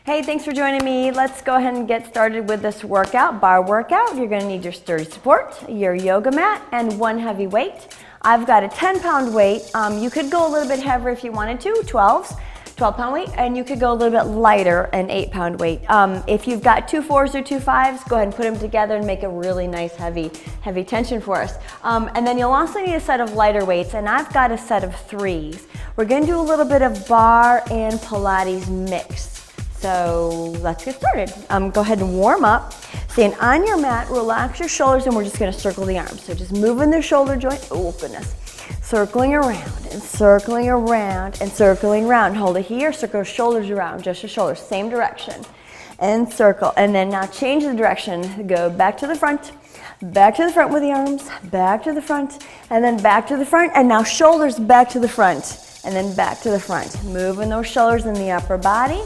Hey, thanks for joining me. Let's go ahead and get started with this workout, bar workout. You're gonna need your sturdy support, your yoga mat, and one heavy weight. I've got a 10-pound weight. You could go a little bit heavier if you wanted to, 12-pound weight, and you could go a little bit lighter, an 8-pound weight. If you've got 2 4s or 2 5s, go ahead and put them together and make a really nice heavy tension for us. And then you'll also need a set of lighter weights, and I've got a set of 3s. We're gonna do a little bit of bar and Pilates mix. So let's get started. Go ahead and warm up. Stand on your mat, relax your shoulders, and we're just gonna circle the arms. So just moving the shoulder joint, oh goodness. Circling around and circling around and circling around. Hold it here, circle shoulders around, just your shoulders, same direction. And circle, and then now change the direction. Go back to the front with the arms, back to the front, and then back to the front, and now shoulders back to the front, and then back to the front. Moving those shoulders in the upper body.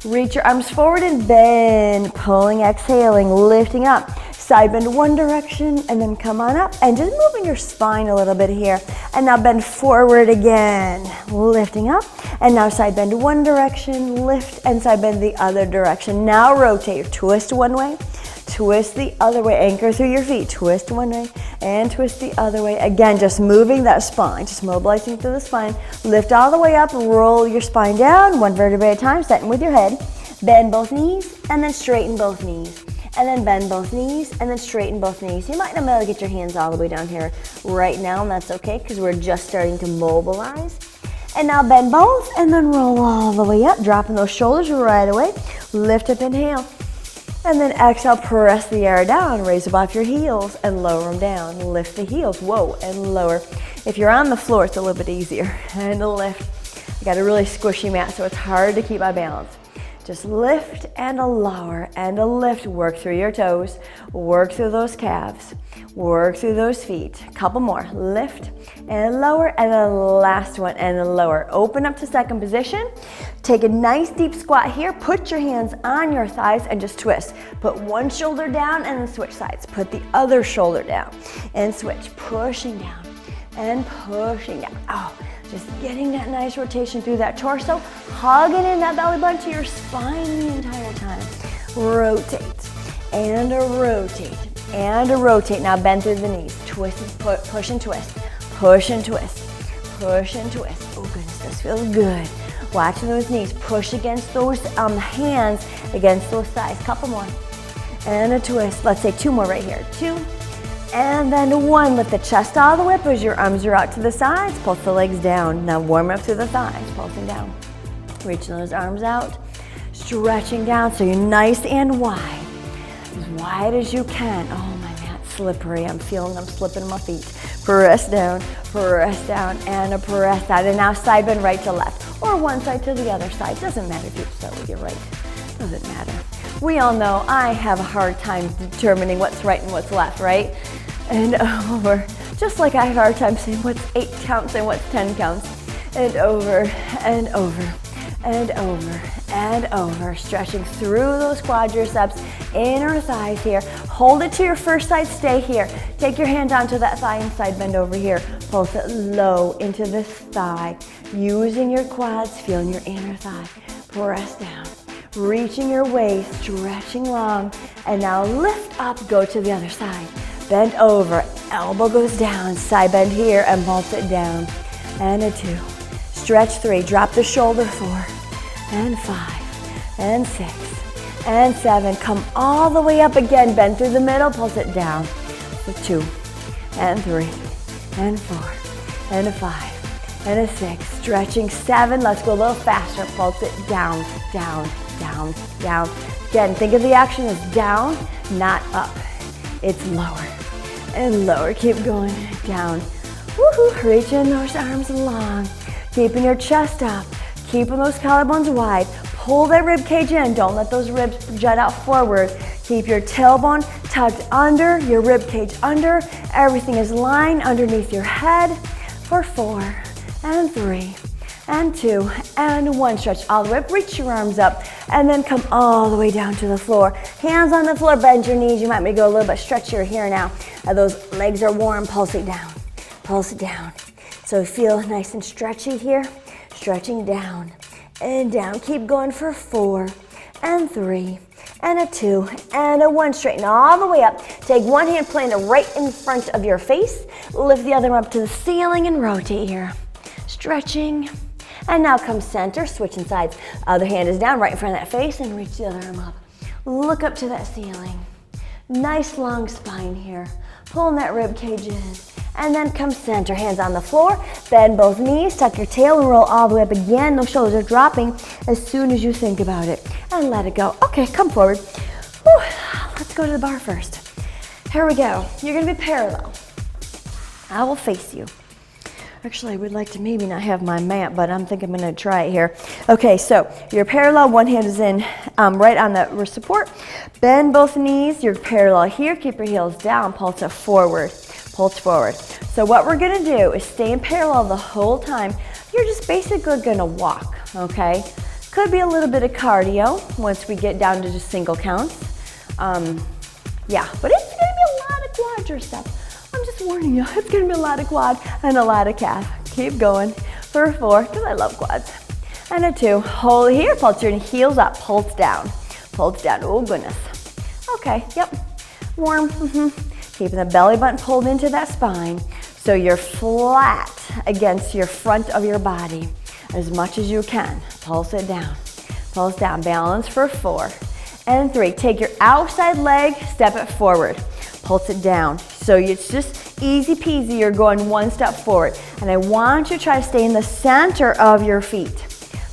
Reach your arms forward and bend, pulling, exhaling, lifting up. Side bend one direction and then come on up and just moving your spine a little bit here. And now bend forward again, lifting up. And now side bend one direction, lift, and side bend the other direction. Now rotate, twist one way, twist the other way, anchor through your feet, twist one way and twist the other way. Again, just moving that spine, just mobilizing through the spine. Lift all the way up, roll your spine down, one vertebrae at a time, starting with your head. Bend both knees and then straighten both knees. And then bend both knees and then straighten both knees. You might not be able to get your hands all the way down here right now, and that's okay because we're just starting to mobilize. And now bend both and then roll all the way up, dropping those shoulders right away. Lift up, inhale. And then exhale, press the air down, raise up off your heels and lower them down. Lift the heels, whoa, and lower. If you're on the floor, it's a little bit easier. And lift. I got a really squishy mat, so it's hard to keep my balance. Just lift and a lower and a lift. Work through your toes, work through those calves, work through those feet. Couple more, lift and lower, and then last one and lower. Open up to second position. Take a nice deep squat here. Put your hands on your thighs and just twist. Put one shoulder down and then switch sides. Put the other shoulder down and switch. Pushing down and pushing down. Oh. Just getting that nice rotation through that torso, hugging in that belly button to your spine the entire time. Rotate and a rotate and a rotate. Now bend through the knees. Twist, push and twist, push and twist, push and twist. Oh goodness, this feels good. Watching those knees. Push against those hands, against those thighs. Couple more. And a twist. Let's say 2 more right here. 2. And then 1, lift the chest all the way up as your arms are out to the sides. Pulse the legs down. Now warm up through the thighs, pulsing down. Reaching those arms out, stretching down so you're nice and wide. As wide as you can. Oh, my mat's slippery. I'm feeling them slipping in my feet. Press down, and a press out. And now side bend right to left, or one side to the other side. Doesn't matter if you start with your right. Doesn't matter. We all know I have a hard time determining what's right and what's left, right? And over. Just like I have a hard time saying what's 8 counts and what's 10 counts. And over, and over, and over, and over. Stretching through those quadriceps, inner thighs here. Hold it to your first side, stay here. Take your hand down to that thigh and side bend over here. Pulse it low into this thigh. Using your quads, feeling your inner thigh. Press down. Reaching your waist, stretching long, and now lift up, go to the other side. Bend over, elbow goes down, side bend here, and pulse it down. And a 2. Stretch 3, drop the shoulder 4, and 5, and 6, and 7. Come all the way up again, bend through the middle, pulse it down. So 2, and 3, and 4, and a 5, and a 6. Stretching 7, let's go a little faster, pulse it down, down, down, down. Again, think of the action as down, not up. It's lower and lower. Keep going down. Woohoo! Reaching those arms long. Keeping your chest up. Keeping those collarbones wide. Pull that rib cage in. Don't let those ribs jut out forward. Keep your tailbone tucked under, your rib cage under. Everything is lying underneath your head for 4 and 3. And 2, and 1. Stretch all the way up, reach your arms up, and then come all the way down to the floor. Hands on the floor, bend your knees. You might maybe go a little bit stretchier here now. Those legs are warm, pulse it down, pulse it down. So feel nice and stretchy here, stretching down and down. Keep going for 4 and 3, and a 2, and a 1. Straighten all the way up. Take one hand, plant it right in front of your face. Lift the other one up to the ceiling and rotate here. Stretching. And now come center, switching sides. Other hand is down right in front of that face and reach the other arm up. Look up to that ceiling. Nice long spine here. Pulling that rib cage in. And then come center, hands on the floor. Bend both knees, tuck your tail and roll all the way up again. No shoulders are dropping as soon as you think about it. And let it go. Okay, come forward. Whew. Let's go to the bar first. Here we go. You're gonna be parallel. I will face you. Actually, I would like to maybe not have my mat, but I'm thinking I'm gonna try it here. Okay, so you're parallel, one hand is in right on the support. Bend both knees, you're parallel here, keep your heels down, pulse it forward, pulse forward. So what we're gonna do is stay in parallel the whole time. You're just basically gonna walk, okay? Could be a little bit of cardio once we get down to just single counts. Yeah, but it's gonna be a lot of quadriceps. I'm just warning you, it's gonna be a lot of quad and a lot of calf. Keep going for 4, because I love quads. And a 2, hold here, pulse your heels up, pulse down, oh goodness. Okay, yep, warm, Keeping the belly button pulled into that spine so you're flat against your front of your body as much as you can. Pulse it down, balance for 4 and 3. Take your outside leg, step it forward, pulse it down. So it's just easy peasy, you're going one step forward. And I want you to try to stay in the center of your feet.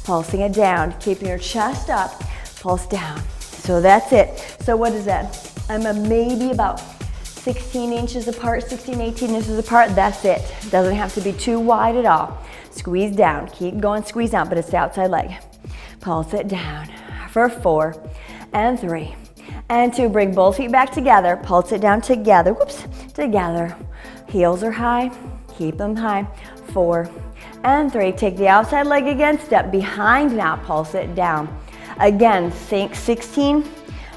Pulsing it down, keeping your chest up, pulse down. So that's it. So what is that? I'm maybe about 16 inches apart, 16, 18 inches apart, that's it. Doesn't have to be too wide at all. Squeeze down, keep going, squeeze down, but it's the outside leg. Pulse it down for 4 and 3. And 2, bring both feet back together, pulse it down together, whoops, together. Heels are high, keep them high, 4 and 3. Take the outside leg again, step behind now, pulse it down. Again, think 16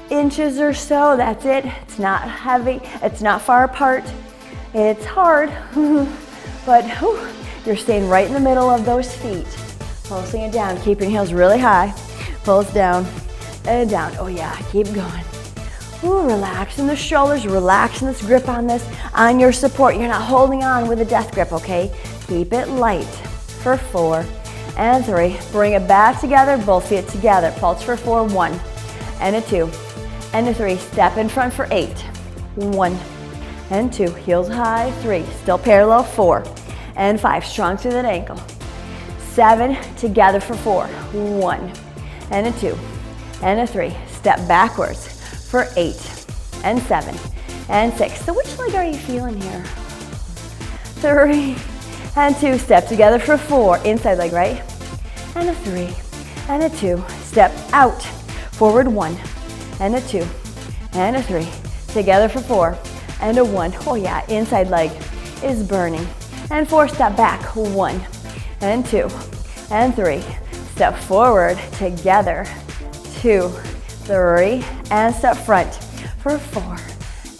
inches or so, that's it. It's not heavy, it's not far apart. It's hard, but you're staying right in the middle of those feet. Pulsing it down, keep your heels really high, pulse down and down. Oh yeah, keep going. Ooh, relaxing the shoulders, relaxing this grip on your support. You're not holding on with a death grip, okay? Keep it light for 4 and 3. Bring it back together, both feet together. Pulse for 4, 1 and a 2 and a 3. Step in front for 8, 1 and 2. Heels high, 3. Still parallel, 4 and 5. Strong through that ankle. 7, together for 4, 1 and a 2 and a 3. Step backwards for 8 and 7 and 6. So which leg are you feeling here? 3 and 2. Step together for 4. Inside leg, right? And a 3 and a 2. Step out. Forward, 1 and a 2 and a 3. Together for 4 and a 1. Oh yeah, inside leg is burning. And 4, step back. 1 and 2 and 3. Step forward, together. 2, 3, and step front for 4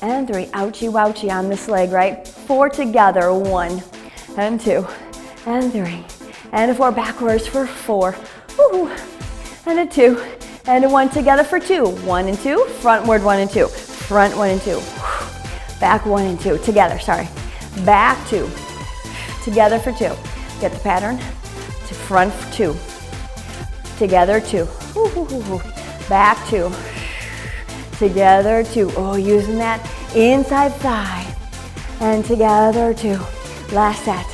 and 3. Ouchie wouchie on this leg, right? 4 together, 1 and 2 and 3 and a 4. Backwards for 4, woo, and a 2 and a 1. Together for 2, 1 and 2. Frontward, 1 and 2. Front, 1 and 2. Back, 1 and 2. Together, sorry. Back, 2. Together for 2. Get the pattern. To front, 2. Together, 2. Back, 2. Together, 2. Oh, using that inside thigh. And together, 2. Last set.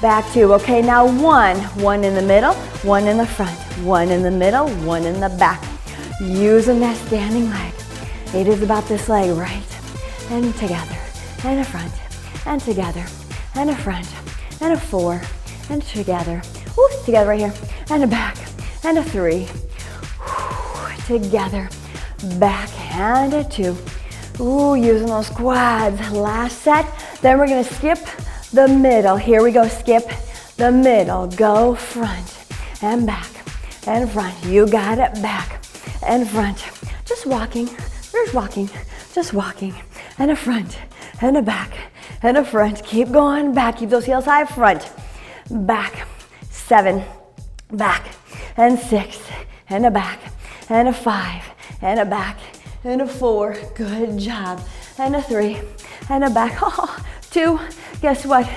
Back, 2. Okay, now 1. 1 in the middle, 1 in the front. 1 in the middle, 1 in the back. Using that standing leg. It is about this leg, right? And together, and a front, and together, and a front, and a 4, and together. Woo, together right here, and a back, and a 3. Together, back, and a 2. Ooh, using those quads. Last set. Then we're gonna skip the middle. Here we go, skip the middle. Go front and back and front. You got it, back and front. Just walking, there's walking, just walking. And a front, and a back, and a front. Keep going, back, keep those heels high, front, back, 7, back, and 6, and a back, and a 5, and a back, and a 4, good job, and a 3, and a back, 2, guess what?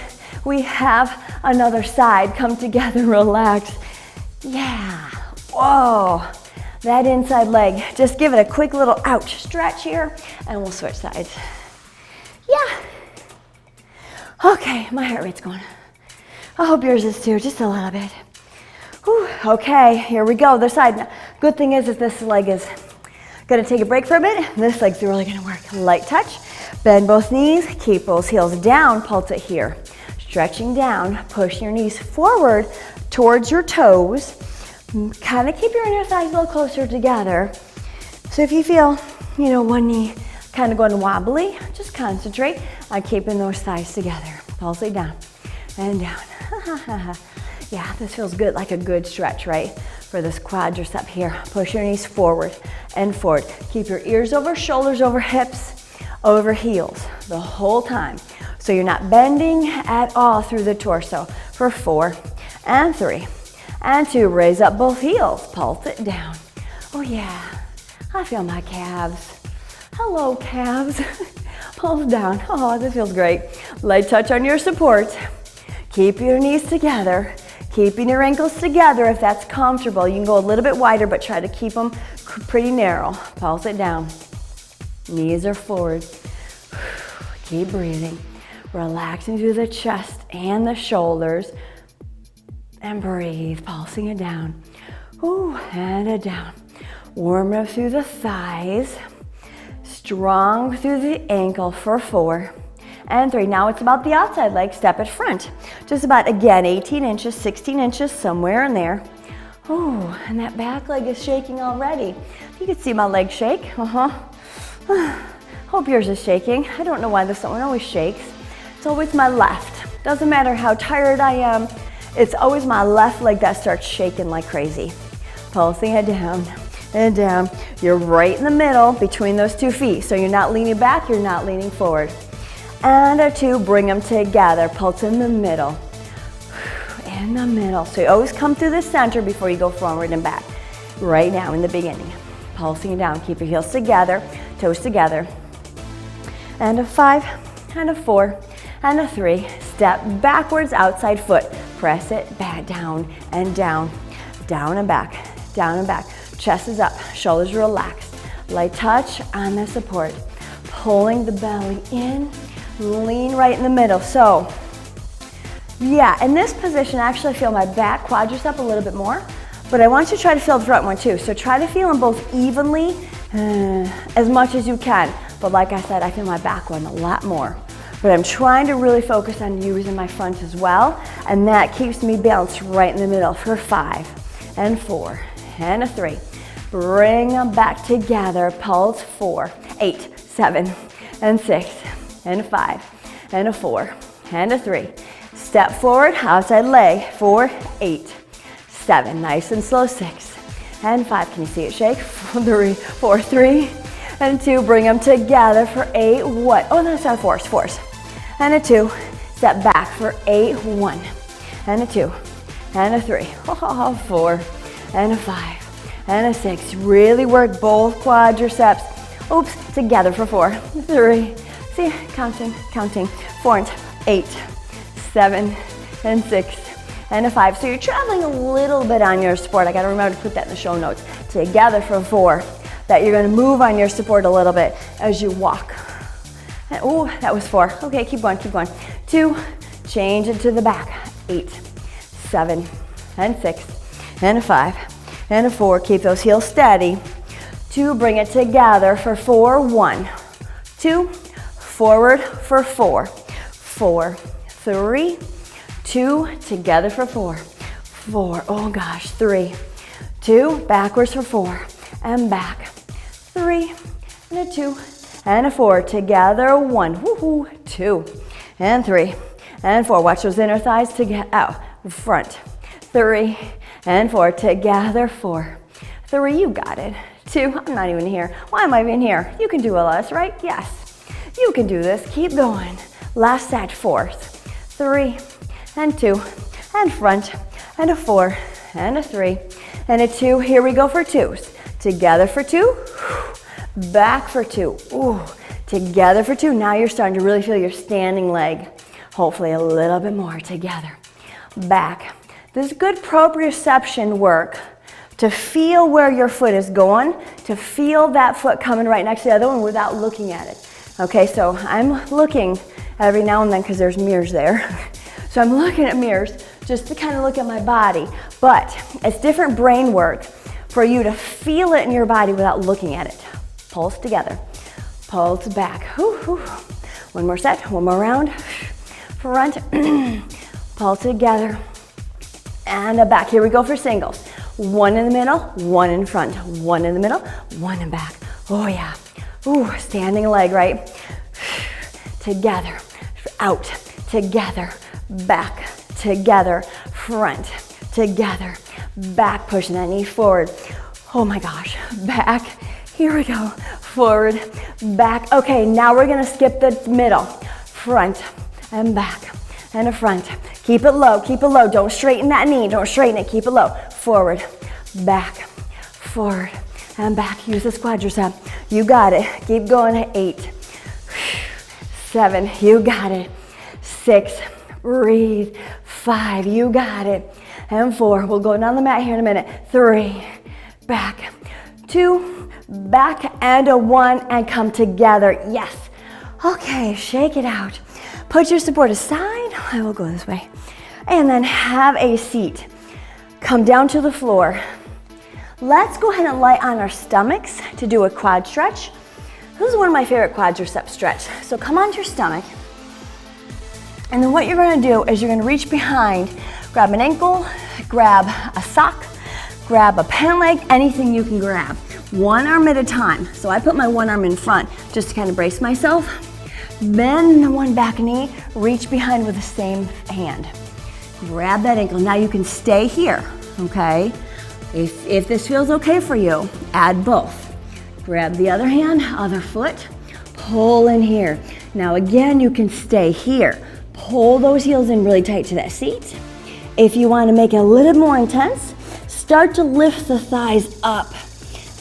We have another side, come together, relax, yeah, whoa, that inside leg, just give it a quick little ouch stretch here, and we'll switch sides, yeah, okay, my heart rate's going, I hope yours is too, just a little bit. Whew. Okay, here we go, other side. Now, good thing is that this leg is gonna take a break for a bit. This leg's really gonna work. Light touch, bend both knees, keep those heels down, pulse it here. Stretching down, push your knees forward towards your toes. Kind of keep your inner thighs a little closer together. So if you feel, one knee kind of going wobbly, just concentrate on keeping those thighs together. Pulse it down and down. Yeah, this feels good, like a good stretch, right? For this quadricep here. Push your knees forward and forward. Keep your ears over, shoulders over, hips over heels the whole time. So you're not bending at all through the torso. For 4 and 3 and 2, raise up both heels. Pulse it down. Oh yeah, I feel my calves. Hello, calves. Pulse down. Oh, this feels great. Light touch on your support. Keep your knees together. Keeping your ankles together if that's comfortable. You can go a little bit wider, but try to keep them pretty narrow. Pulse it down. Knees are forward. Keep breathing. Relaxing through the chest and the shoulders. And breathe, pulsing it down. Ooh, and it down. Warm up through the thighs. Strong through the ankle for 4. And 3. Now it's about the outside leg, step it front. Just about, again, 18 inches, 16 inches, somewhere in there. Oh, and that back leg is shaking already. You can see my leg shake, Hope yours is shaking. I don't know why this one always shakes. It's always my left. Doesn't matter how tired I am, it's always my left leg that starts shaking like crazy. Pulsing it down and down. You're right in the middle between those 2 feet. So you're not leaning back, you're not leaning forward. And a 2, bring them together. Pulse in the middle. In the middle. So you always come through the center before you go forward and back. Right now in the beginning. Pulsing it down. Keep your heels together, toes together. And a 5, and a 4, and a 3. Step backwards, outside foot. Press it back, down and down. Down and back, down and back. Chest is up, shoulders relaxed. Light touch on the support. Pulling the belly in. Lean right in the middle. So, yeah, in this position, I actually feel my back quadricep a little bit more, but I want you to try to feel the front one too. So try to feel them both evenly as much as you can. But like I said, I feel my back one a lot more. But I'm trying to really focus on using my front as well, and that keeps me balanced right in the middle for 5 and 4 and a 3. Bring them back together. Pulse 4, 8, 7, and 6. And a 5, and a 4, and a 3. Step forward, outside leg, 4, 8, 7, nice and slow, 6, and 5. Can you see it shake? 4, 3, and 2. Bring them together for 8, 1. Oh, that's our fours. And a 2. Step back for 8, 1, and a 2, and a 3, 4, and a 5, and a 6. Really work both quadriceps. Oops, together for 4, 3. See, counting, 4 and 8, 7, and 6, and a 5. So you're traveling a little bit on your support. I gotta remember to put that in the show notes. Together for 4, that you're gonna move on your support a little bit as you walk. And, oh, that was 4. Okay, keep going. 2, change it to the back. 8, 7, and 6, and a 5, and a 4. Keep those heels steady. 2, bring it together for 4, 1, 2, forward for 4, 4, 3, 2, together for 4, 4, oh gosh, 3, 2, backwards for 4, and back, 3, and a 2, and a 4, together, 1, woohoo, 2, and 3, and 4, watch those inner thighs to get out, front, 3, and 4, together, 4, 3, you got it, 2, I'm not even here, why am I even here? You can do all this, right? Yes. You can do this, keep going. Last set, 4, 3, and 2, and front, and a 4, and a 3, and a 2. Here we go for 2s. Together for 2. Back for 2. Ooh. Together for 2. Now you're starting to really feel your standing leg. Hopefully a little bit more. Together. Back. This is good proprioception work to feel where your foot is going, to feel that foot coming right next to the other one without looking at it. Okay, so I'm looking every now and then because there's mirrors there. So I'm looking at mirrors just to kind of look at my body. But it's different brain work for you to feel it in your body without looking at it. Pulse together. Pulse back. Whew, whew. One more set, one more round. Front. Pull together. And back. Here we go for singles. 1 in the middle, 1 in front. 1 in the middle, 1 in back. Oh yeah. Ooh, standing leg, right? Together. Out. Together. Back. Together. Front. Together. Back. Pushing that knee forward. Oh my gosh. Back. Here we go. Forward. Back. Okay, now we're gonna skip the middle. Front and back and a front. Keep it low, keep it low. Don't straighten that knee, don't straighten it, keep it low. Forward, back, forward, and back. Use this quadricep. You got it. Keep going at 8, 7, you got it. 6, breathe. 5, you got it. And 4, we'll go down the mat here in a minute. 3, back, 2, back, and a 1, and come together. Yes. Okay, shake it out. Put your support aside. I will go this way. And then have a seat. Come down to the floor. Let's go ahead and lie on our stomachs to do a quad stretch. This is one of my favorite quadricep stretch. So come onto your stomach. And then what you're gonna do is you're gonna reach behind, grab an ankle, grab a sock, grab a pant leg, anything you can grab. One arm at a time. So I put my one arm in front just to kind of brace myself. Bend the one back knee, reach behind with the same hand. Grab that ankle. Now you can stay here, okay? If this feels okay for you, add both. Grab the other hand, other foot, pull in here. Now again, you can stay here. Pull those heels in really tight to that seat. If you want to make it a little more intense, start to lift the thighs up.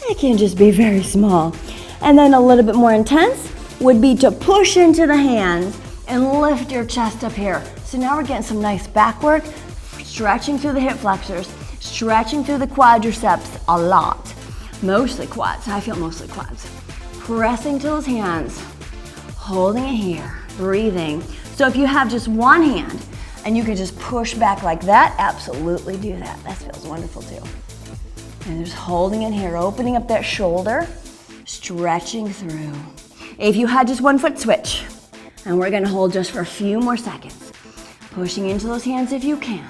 It can just be very small. And then a little bit more intense would be to push into the hands and lift your chest up here. So now we're getting some nice back work, stretching through the hip flexors, stretching through the quadriceps a lot. Mostly quads, I feel mostly quads. Pressing to those hands, holding it here, breathing. So if you have just one hand and you can just push back like that, absolutely do that. That feels wonderful too. And just holding it here, opening up that shoulder, stretching through. If you had just one foot, switch. And we're gonna hold just for a few more seconds. Pushing into those hands if you can.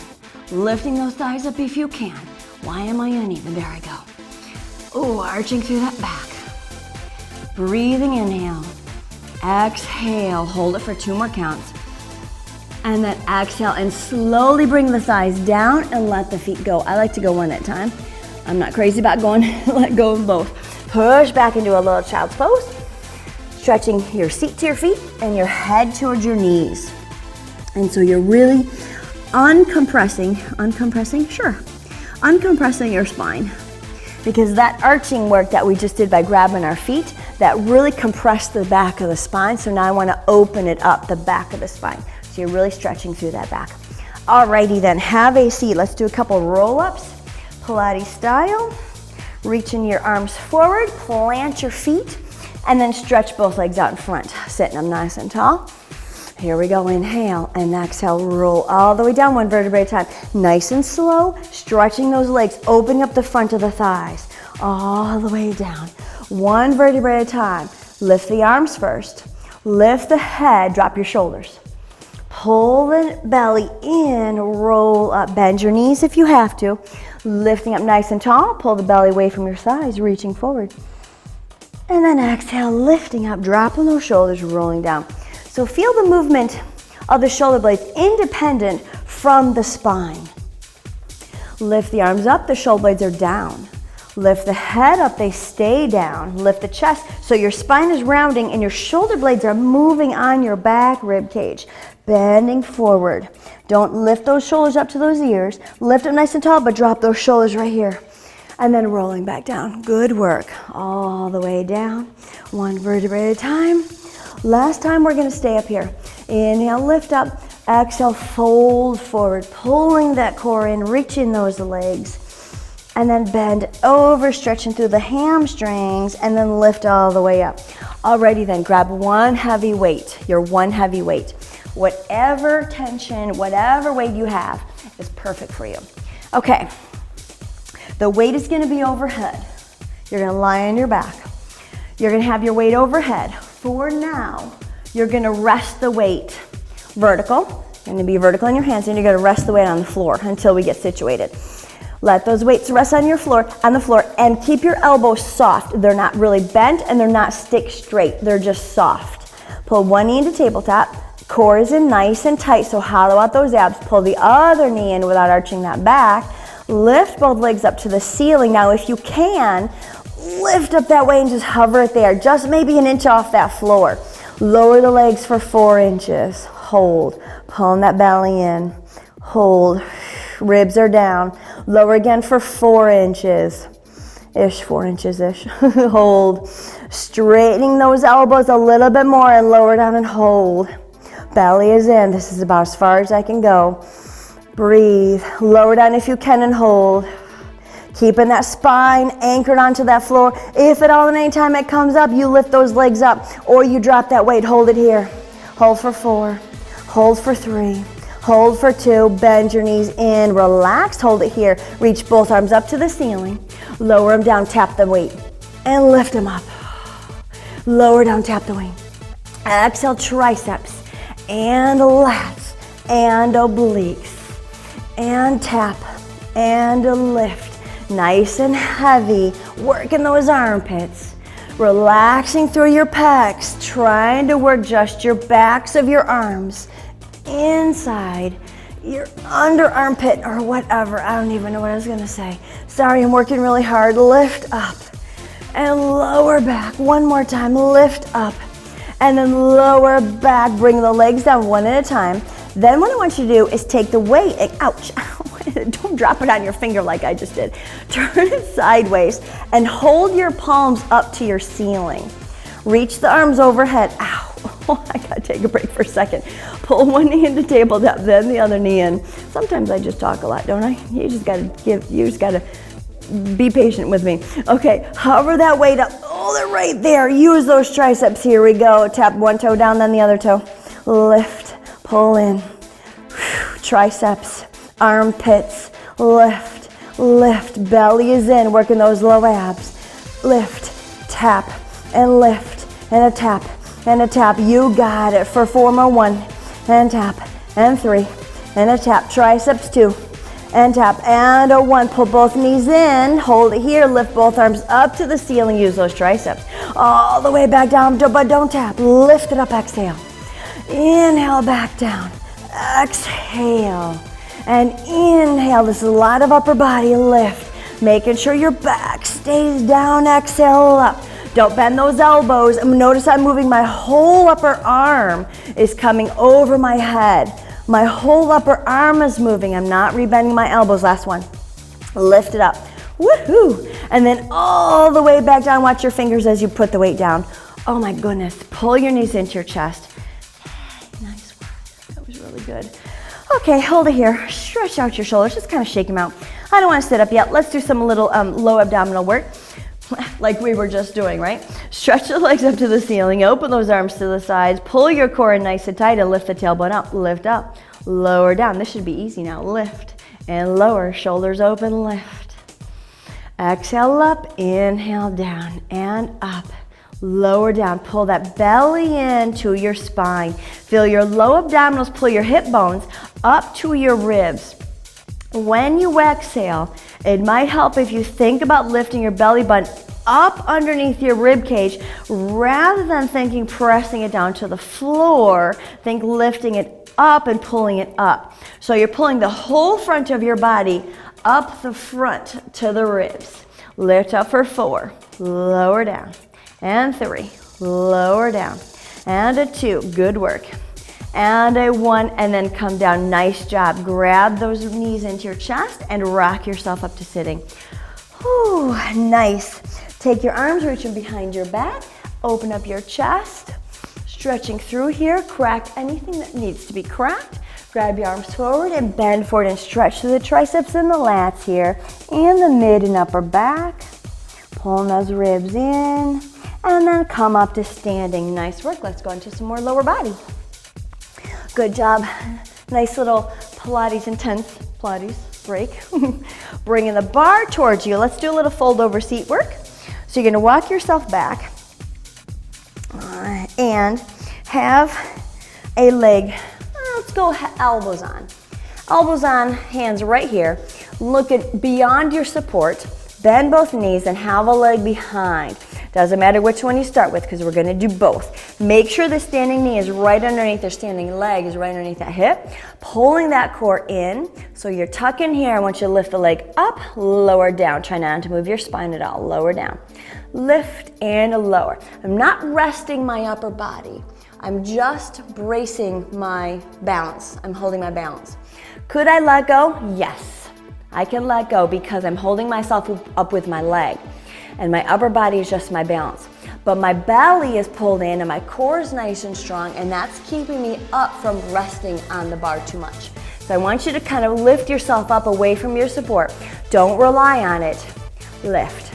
Lifting those thighs up if you can. Why am I uneven? There I go. Ooh, arching through that back. Breathing, inhale. Exhale, hold it for 2 more counts. And then exhale and slowly bring the thighs down and let the feet go. I like to go one at a time. I'm not crazy about going, let go of both. Push back into a little child's pose. Stretching your seat to your feet and your head towards your knees. And so you're really uncompressing your spine. Because that arching work that we just did by grabbing our feet, that really compressed the back of the spine. So now I want to open it up, the back of the spine. So you're really stretching through that back. Alrighty then, have a seat. Let's do a couple roll-ups, Pilates style. Reaching your arms forward, plant your feet, and then stretch both legs out in front. Sitting up nice and tall. Here we go, inhale and exhale, roll all the way down, 1 vertebrae at a time. Nice and slow, stretching those legs, opening up the front of the thighs, all the way down. 1 vertebrae at a time. Lift the arms first. Lift the head, drop your shoulders. Pull the belly in, roll up, bend your knees if you have to. Lifting up nice and tall, pull the belly away from your thighs, reaching forward. And then exhale, lifting up, dropping those shoulders, rolling down. So feel the movement of the shoulder blades independent from the spine. Lift the arms up, the shoulder blades are down. Lift the head up, they stay down. Lift the chest, so your spine is rounding and your shoulder blades are moving on your back rib cage. Bending forward. Don't lift those shoulders up to those ears. Lift them nice and tall, but drop those shoulders right here. and then rolling back down. Good work. All the way down, one vertebrae at a time. Last time, we're gonna stay up here. Inhale, lift up. Exhale, fold forward, pulling that core in, reaching those legs. And then bend over, stretching through the hamstrings, and then lift all the way up. Alrighty then, grab one heavy weight, your one heavy weight. Whatever tension, whatever weight you have is perfect for you. Okay, the weight is gonna be overhead. You're gonna lie on your back. You're gonna have your weight overhead. For now, you're gonna rest the weight vertical. You're gonna be vertical in your hands, and you're gonna rest the weight on the floor until we get situated. Let those weights rest on the floor, and keep your elbows soft. They're not really bent and they're not stick straight. They're just soft. Pull one knee into tabletop. Core is in nice and tight, so hollow out those abs. Pull the other knee in without arching that back. Lift both legs up to the ceiling. Now, if you can, lift up that way and just hover it there, just maybe an inch off that floor. Lower the legs for 4 inches. Hold. Pulling that belly in. Hold. Ribs are down. Lower again for 4 inches. 4 inches-ish. Hold. Straightening those elbows a little bit more and lower down and hold. Belly is in. This is about as far as I can go. Breathe. Lower down if you can and hold. Keeping that spine anchored onto that floor. If at all and any time it comes up, you lift those legs up or you drop that weight. Hold it here. Hold for 4. Hold for 3. Hold for 2, bend your knees in, relax, hold it here. Reach both arms up to the ceiling, lower them down, tap the weight, and lift them up. Lower down, tap the weight. Exhale, triceps, and lats, and obliques, and tap, and lift. Nice and heavy, working those armpits. Relaxing through your pecs, trying to work just your backs of your arms. Inside your under armpit or whatever. I don't even know what I was gonna say. Sorry, I'm working really hard. Lift up and lower back. One more time, lift up and then lower back. Bring the legs down one at a time. Then what I want you to do is take the weight, ouch, don't drop it on your finger like I just did. Turn it sideways and hold your palms up to your ceiling. Reach the arms overhead. Ow. Oh, I gotta take a break for a second. Pull one knee into tabletop, then the other knee in. Sometimes I just talk a lot, don't I? You just gotta be patient with me. Okay, hover that weight up. Hold it right there. Use those triceps. Here we go. Tap one toe down, then the other toe. Lift, pull in. Triceps, armpits, lift, lift. Belly is in, working those low abs. Lift, tap, and lift, and a tap. And a tap, you got it. For 4 more, 1, and tap, and 3, and a tap. Triceps 2, and tap, and a 1. Pull both knees in, hold it here, lift both arms up to the ceiling, use those triceps. All the way back down, but don't tap. Lift it up, exhale. Inhale, back down. Exhale, and inhale. This is a lot of upper body lift. Making sure your back stays down, exhale up. Don't bend those elbows. Notice I'm moving my whole upper arm is coming over my head. My whole upper arm is moving. I'm not rebending my elbows. Last one. Lift it up. Woohoo! And then all the way back down. Watch your fingers as you put the weight down. Oh my goodness. Pull your knees into your chest. Nice work. That was really good. Okay, hold it here. Stretch out your shoulders. Just kind of shake them out. I don't want to sit up yet. Let's do some little low abdominal work. Like we were just doing, right? Stretch the legs up to the ceiling, open those arms to the sides, pull your core in nice and tight and lift the tailbone up, lift up, lower down. This should be easy now. Lift and lower, shoulders open, lift. Exhale up, inhale down and up, lower down. Pull that belly into your spine. Feel your low abdominals, pull your hip bones up to your ribs. When you exhale, it might help if you think about lifting your belly button up underneath your rib cage rather than thinking pressing it down to the floor. Think lifting it up and pulling it up. So you're pulling the whole front of your body up the front to the ribs. Lift up for 4, lower down, and 3, lower down, and a 2, good work, and a 1, and then come down. Nice job. Grab those knees into your chest and rock yourself up to sitting. Whew, nice. Take your arms, reach them behind your back. Open up your chest. Stretching through here. Crack anything that needs to be cracked. Grab your arms forward and bend forward and stretch through the triceps and the lats here. And the mid and upper back. Pulling those ribs in. And then come up to standing. Nice work. Let's go into some more lower body. Good job. Nice little Pilates intense Pilates break. Bringing the bar towards you. Let's do a little fold over seat work. So you're going to walk yourself back and have a leg. Let's go elbows on. Elbows on, hands right here. Look at beyond your support. Bend both knees and have a leg behind. Doesn't matter which one you start with because we're going to do both. Make sure the standing knee is right underneath, or standing leg is right underneath that hip. Pulling that core in. So you're tucking here. I want you to lift the leg up, lower down. Try not to move your spine at all. Lower down. Lift and lower. I'm not resting my upper body. I'm just bracing my balance. I'm holding my balance. Could I let go? Yes, I can let go because I'm holding myself up with my leg. And my upper body is just my balance. But my belly is pulled in and my core is nice and strong, and that's keeping me up from resting on the bar too much. So I want you to kind of lift yourself up away from your support. Don't rely on it. Lift.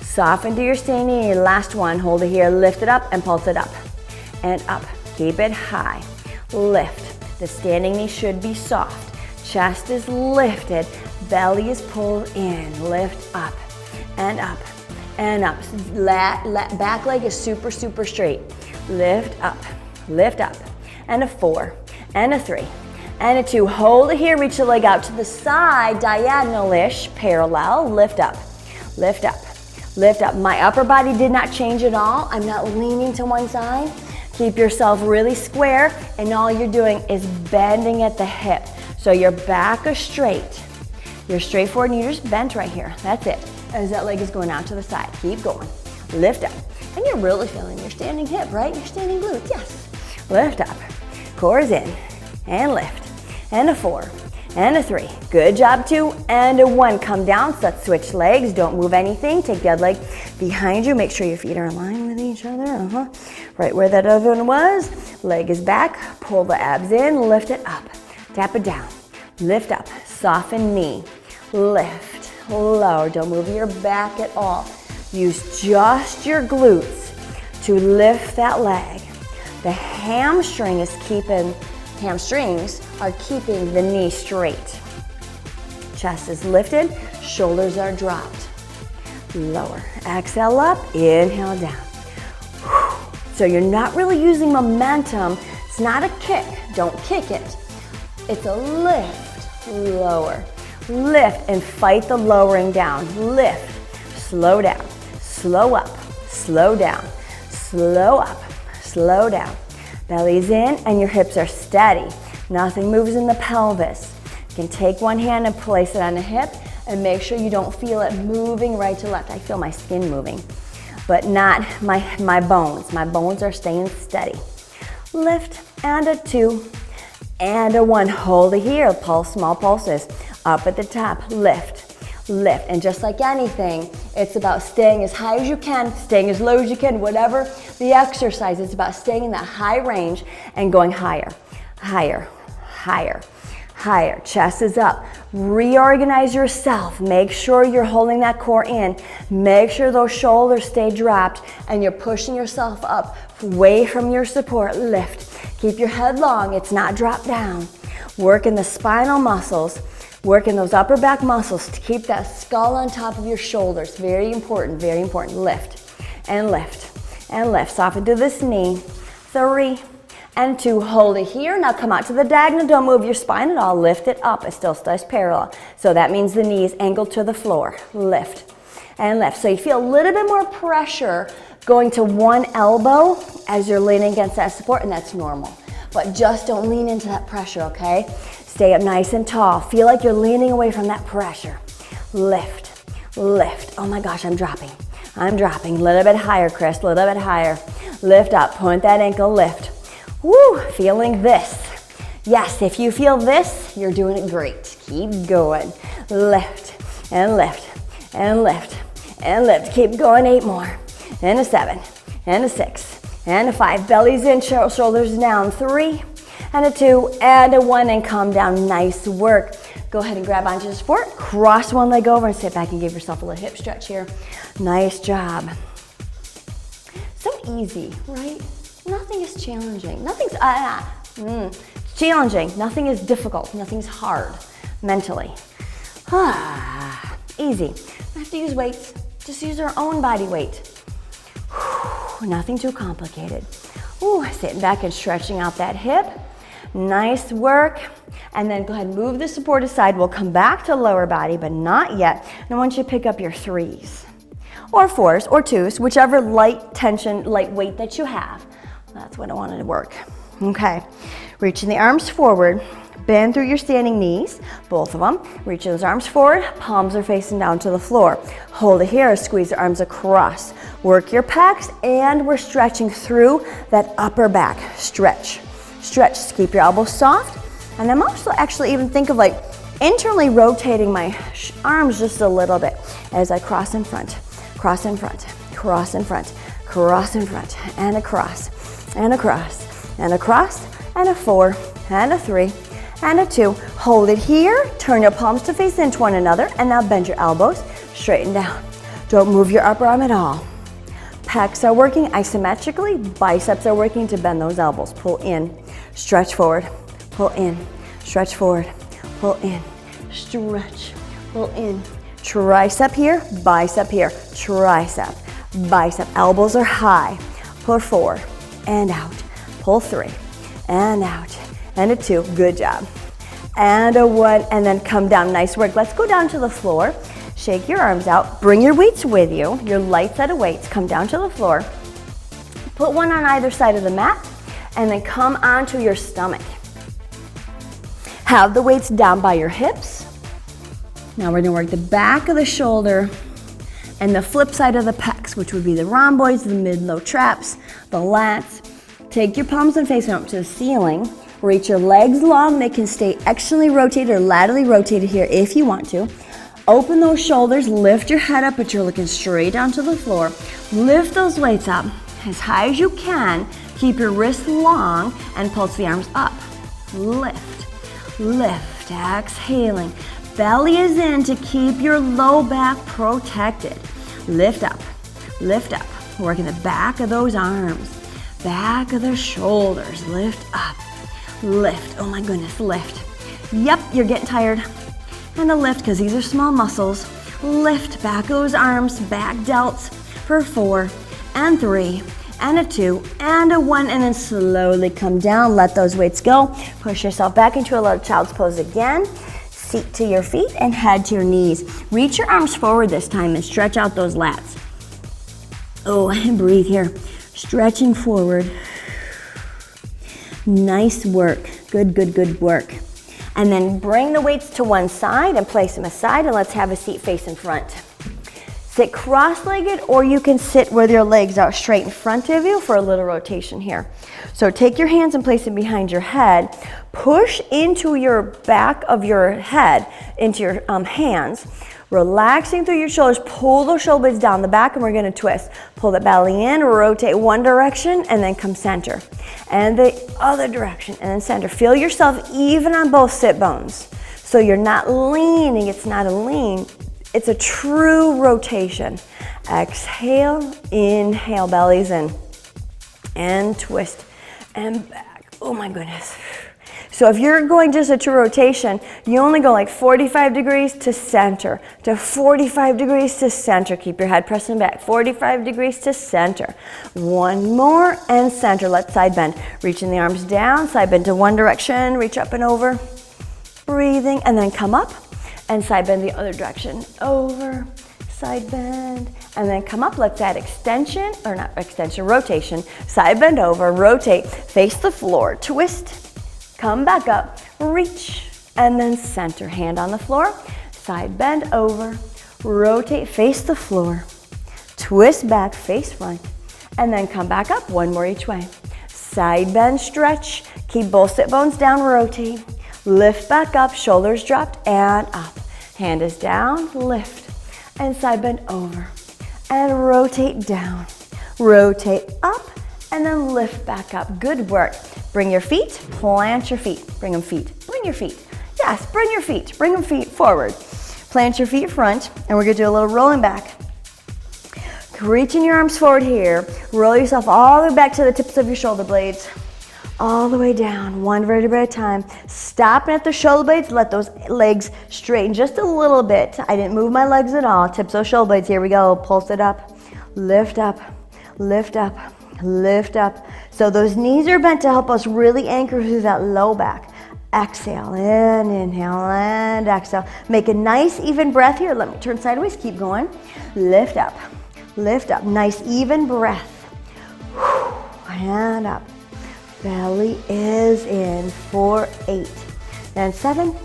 Soften to your standing knee. Last one. Hold it here. Lift it up and pulse it up. And up. Keep it high. Lift. The standing knee should be soft. Chest is lifted. Belly is pulled in. Lift up and up. And up. Back leg is super, super straight. Lift up. Lift up. And a 4. And a 3. And a 2. Hold it here. Reach the leg out to the side. Diagonal-ish. Parallel. Lift up. Lift up. Lift up. My upper body did not change at all. I'm not leaning to one side. Keep yourself really square. And all you're doing is bending at the hip. So your back is straight. You're straight forward and you're just bent right here. That's it. As that leg is going out to the side. Keep going. Lift up. And you're really feeling your standing hip, right? Your standing glute, yes. Lift up. Core is in. And lift. And a 4. And a 3. Good job, 2. And a 1. Come down. So let's switch legs. Don't move anything. Take the other leg behind you. Make sure your feet are in line with each other. Right where that other one was. Leg is back. Pull the abs in. Lift it up. Tap it down. Lift up. Soften knee. Lift. Lower. Don't move your back at all. Use just your glutes to lift that leg. The hamstrings are keeping the knee straight. Chest is lifted, shoulders are dropped. Lower. Exhale up, inhale down. So you're not really using momentum. It's not a kick. Don't kick it. It's a lift. Lower. Lift and fight the lowering down. Lift. Slow down. Slow up. Slow down. Slow up. Slow down. Belly's in and your hips are steady. Nothing moves in the pelvis. You can take one hand and place it on the hip and make sure you don't feel it moving right to left. I feel my skin moving, but not my bones. My bones are staying steady. Lift and a 2 and a 1. Hold it here. Pulse, small pulses. Up at the top. Lift. Lift. And just like anything, it's about staying as high as you can, staying as low as you can, whatever the exercise. It's about staying in that high range and going higher, higher, higher, higher. Chest is up. Reorganize yourself. Make sure you're holding that core in. Make sure those shoulders stay dropped and you're pushing yourself up away from your support. Lift. Keep your head long. It's not dropped down. Work in the spinal muscles. Work in those upper back muscles to keep that skull on top of your shoulders. Very important, very important. Lift and lift and lift. Soften to this knee. 3 and 2. Hold it here. Now come out to the diagonal. Don't move your spine at all. Lift it up. It still stays parallel. So that means the knee is angled to the floor. Lift and lift. So you feel a little bit more pressure going to one elbow as you're leaning against that support, and that's normal. But just don't lean into that pressure, okay? Stay up nice and tall. Feel like you're leaning away from that pressure. Lift, lift. Oh my gosh, I'm dropping. I'm dropping. A little bit higher, Chris, a little bit higher. Lift up, point that ankle, lift. Woo, feeling this. Yes, if you feel this, you're doing it great. Keep going. Lift and lift and lift, and lift. Keep going, 8 more, and a 7, and a 6, and a 5. Belly's in, shoulders down, 3, and a 2, and a 1, and come down. Nice work. Go ahead and grab onto the support, cross one leg over and sit back and give yourself a little hip stretch here. Nice job. So easy, right? Nothing is challenging. Nothing's challenging. Nothing is difficult. Nothing's hard mentally. Easy. Don't have to use weights. Just use our own body weight. Nothing too complicated. Sitting back and stretching out that hip. Nice work. And then go ahead and move the support aside. We'll come back to lower body, but not yet. And I want you to pick up your 3s or 4s or 2s, whichever light tension, light weight that you have. That's what I wanted to work. Okay, reaching the arms forward, bend through your standing knees, both of them. Reach those arms forward, palms are facing down to the floor. Hold it here, squeeze the arms across. Work your pecs, and we're stretching through that upper back. Stretch, stretch, keep your elbows soft. And I'm also actually even think of like internally rotating my arms just a little bit as I cross in front, cross in front, cross in front, cross in front, and across, and across, and across, and a 4, and a 3, and a 2. Hold it here, turn your palms to face into one another, and now bend your elbows, straighten down. Don't move your upper arm at all. Pecs are working isometrically, biceps are working to bend those elbows. Pull in, stretch forward, pull in, stretch forward, pull in, stretch, pull in. Tricep here, tricep, bicep. Elbows are high. Pull 4 and out. Pull 3 and out. And a 2, good job. And a 1, and then come down, nice work. Let's go down to the floor. Shake your arms out, bring your weights with you, your light set of weights, come down to the floor. Put one on either side of the mat, and then come onto your stomach. Have the weights down by your hips. Now we're gonna work the back of the shoulder and the flip side of the pecs, which would be the rhomboids, the mid-low traps, the lats. Take your palms and face them up to the ceiling. Reach your legs long. They can stay externally rotated or laterally rotated here if you want to. Open those shoulders, lift your head up, but you're looking straight down to the floor. Lift those weights up as high as you can. Keep your wrists long and pulse the arms up. Lift, lift, exhaling. Belly is in to keep your low back protected. Lift up, working the back of those arms, back of the shoulders. Lift up, lift, oh my goodness, lift. Yep, you're getting tired. And a lift, because these are small muscles. Lift, back of those arms, back delts for 4 and 3 and a 2 and a 1, and then slowly come down. Let those weights go. Push yourself back into a little child's pose again. Seat to your feet and head to your knees. Reach your arms forward this time and stretch out those lats. Oh, and breathe here. Stretching forward. Nice work. Good, good, good work. And then bring the weights to one side and place them aside, and let's have a seat face in front. Sit cross-legged, or you can sit with your legs out straight in front of you for a little rotation here. So take your hands and place them behind your head. Push into your back of your head, into your hands. Relaxing through your shoulders, pull those shoulders down the back, and we're gonna twist. Pull the belly in, rotate one direction, and then come center. And the other direction, and then center. Feel yourself even on both sit bones. So you're not leaning, it's not a lean, it's a true rotation. Exhale, inhale, belly's in. And twist, and back. Oh my goodness. So if you're going just a true rotation, you only go like 45 degrees to center, to 45 degrees to center. Keep your head pressing back. 45 degrees to center. One more and center. Let's side bend. Reaching the arms down, side bend to one direction, reach up and over. Breathing, and then come up and side bend the other direction. Over, side bend, and then come up. Let's add extension, or not extension, rotation. Side bend over, rotate, face the floor, twist. Come back up, reach, and then center. Hand on the floor, side bend over, rotate, face the floor, twist back, face front, and then come back up, one more each way. Side bend, stretch, keep both sit bones down, rotate, lift back up, shoulders dropped, and up. Hand is down, lift, and side bend over, and rotate down, rotate up, and then lift back up. Good work. Bring your feet, plant your feet. Bring them feet, bring your feet. Yes, bring your feet, bring them feet forward. Plant your feet front, and we're gonna do a little rolling back. Reaching your arms forward here. Roll yourself all the way back to the tips of your shoulder blades. All the way down, one vertebra at a time. Stopping at the shoulder blades, let those legs straighten just a little bit. I didn't move my legs at all. Tips those shoulder blades, here we go. Pulse it up, lift up, lift up, lift up. So those knees are bent to help us really anchor through that low back. Exhale, and inhale, and exhale. Make a nice even breath here. Let me turn sideways, keep going. Lift up, nice even breath. And up. Belly is in for 8, and 7,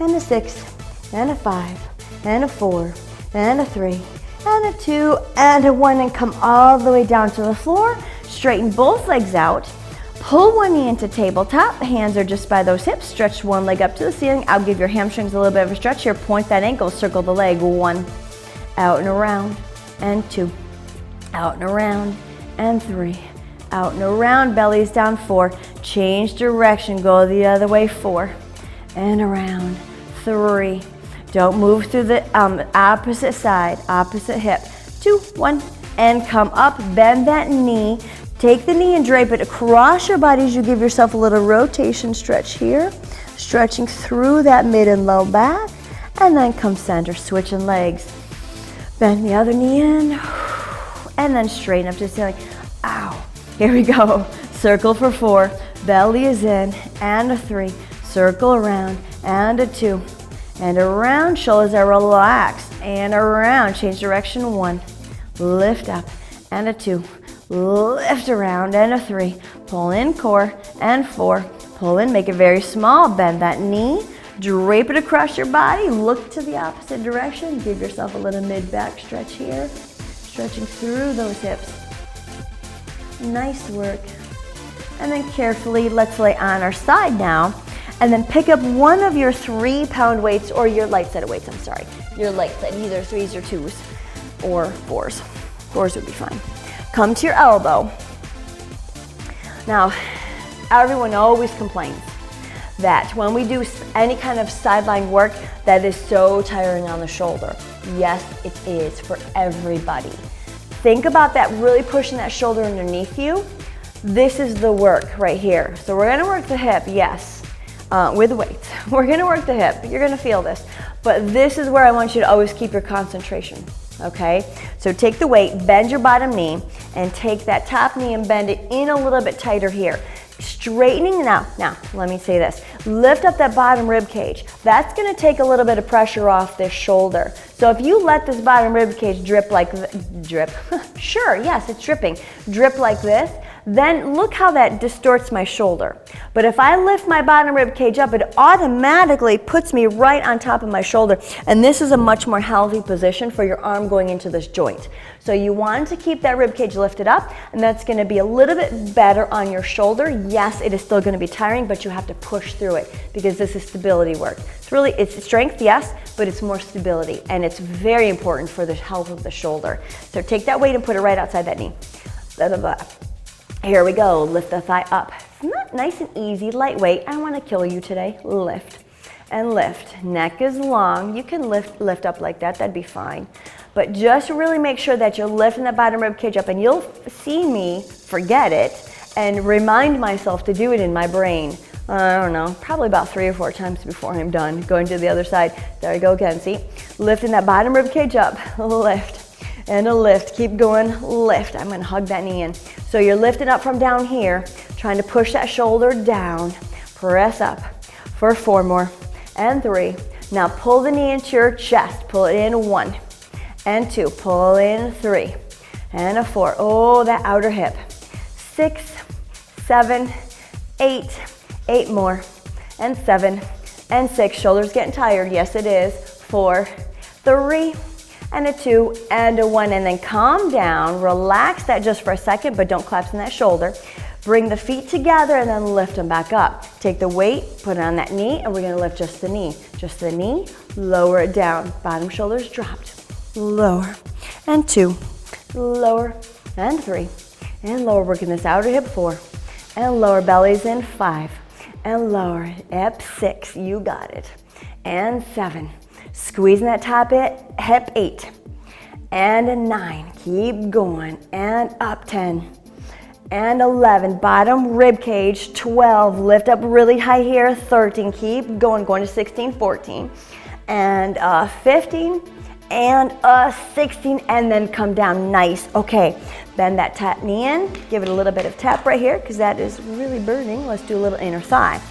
and a 6, and a 5, and a 4, and a 3, and a 2, and a 1, and come all the way down to the floor. Straighten both legs out. Pull one knee into tabletop. Hands are just by those hips. Stretch one leg up to the ceiling. I'll give your hamstrings a little bit of a stretch here. Point that ankle, circle the leg. 1, out and around, and 2, out and around, and 3, out and around, belly's down. 4, change direction, go the other way. 4, and around. 3, don't move through the opposite side, opposite hip. 2, 1, and come up, bend that knee. Take the knee and drape it across your body as you give yourself a little rotation stretch here. Stretching through that mid and low back, and then come center, switching legs. Bend the other knee in, and then straighten up to the ceiling. Ow. Here we go. Circle for 4, belly is in, and a 3, circle around, and a 2, and around, shoulders are relaxed, and around, change direction. 1, lift up, and a 2, lift around, and a 3, pull in core, and 4, pull in, make it very small, bend that knee, drape it across your body, look to the opposite direction, give yourself a little mid-back stretch here, stretching through those hips. Nice work. And then carefully, let's lay on our side now, and then pick up one of your 3-pound weights, or your light set of weights, I'm sorry. Your light set, either 3s or 2s, or 4s. 4s would be fine. Come to your elbow. Now, everyone always complains that when we do any kind of sideline work, that is so tiring on the shoulder. Yes, it is for everybody. Think about that, really pushing that shoulder underneath you. This is the work right here. So we're gonna work the hip, yes, with weights. We're gonna work the hip, you're gonna feel this. But this is where I want you to always keep your concentration, okay? So take the weight, bend your bottom knee, and take that top knee and bend it in a little bit tighter here. Straightening now, let me say this. Lift up that bottom rib cage. That's gonna take a little bit of pressure off this shoulder. So if you let this bottom rib cage drip like drip, sure, yes, it's dripping. Drip like this, then look how that distorts my shoulder. But if I lift my bottom rib cage up, it automatically puts me right on top of my shoulder. And this is a much more healthy position for your arm going into this joint. So you want to keep that rib cage lifted up, and that's gonna be a little bit better on your shoulder. Yes, it is still gonna be tiring, but you have to push through it because this is stability work. It's strength, yes, but it's more stability, and it's very important for the health of the shoulder. So take that weight and put it right outside that knee. Blah, blah, blah. Here we go, lift the thigh up. Not nice and easy, lightweight. I wanna kill you today. Lift and lift. Neck is long. You can lift up like that, that'd be fine. But just really make sure that you're lifting that bottom rib cage up, and you'll see me forget it and remind myself to do it in my brain. I don't know, probably about 3 or 4 times before I'm done. Going to the other side. There I go again, see? Lifting that bottom rib cage up, lift. And a lift, keep going, lift. I'm gonna hug that knee in. So you're lifting up from down here, trying to push that shoulder down. Press up for 4 more, and 3. Now pull the knee into your chest. Pull it in, 1, and 2. Pull in, 3, and a 4. Oh, that outer hip. 6, 7, 8. 8 more, and 7, and 6. Shoulders getting tired, yes it is. 4, 3, and a 2, and a 1, and then calm down. Relax that just for a second, but don't collapse in that shoulder. Bring the feet together and then lift them back up. Take the weight, put it on that knee, and we're gonna lift just the knee. Just the knee, lower it down. Bottom shoulder's dropped. lower, and 2, lower, and 3, and lower. Working this outer hip, 4, and lower. Bellies in, 5, and lower. Up, 6, you got it. And 7, squeezing that top hip, 8, and 9, keep going, and up, 10, and 11, bottom rib cage, 12, lift up really high here, 13, keep going, going to 16, 14, and 15, and 16, and then come down, nice. Okay, bend that tap knee in, give it a little bit of tap right here, because that is really burning. Let's do a little inner thigh.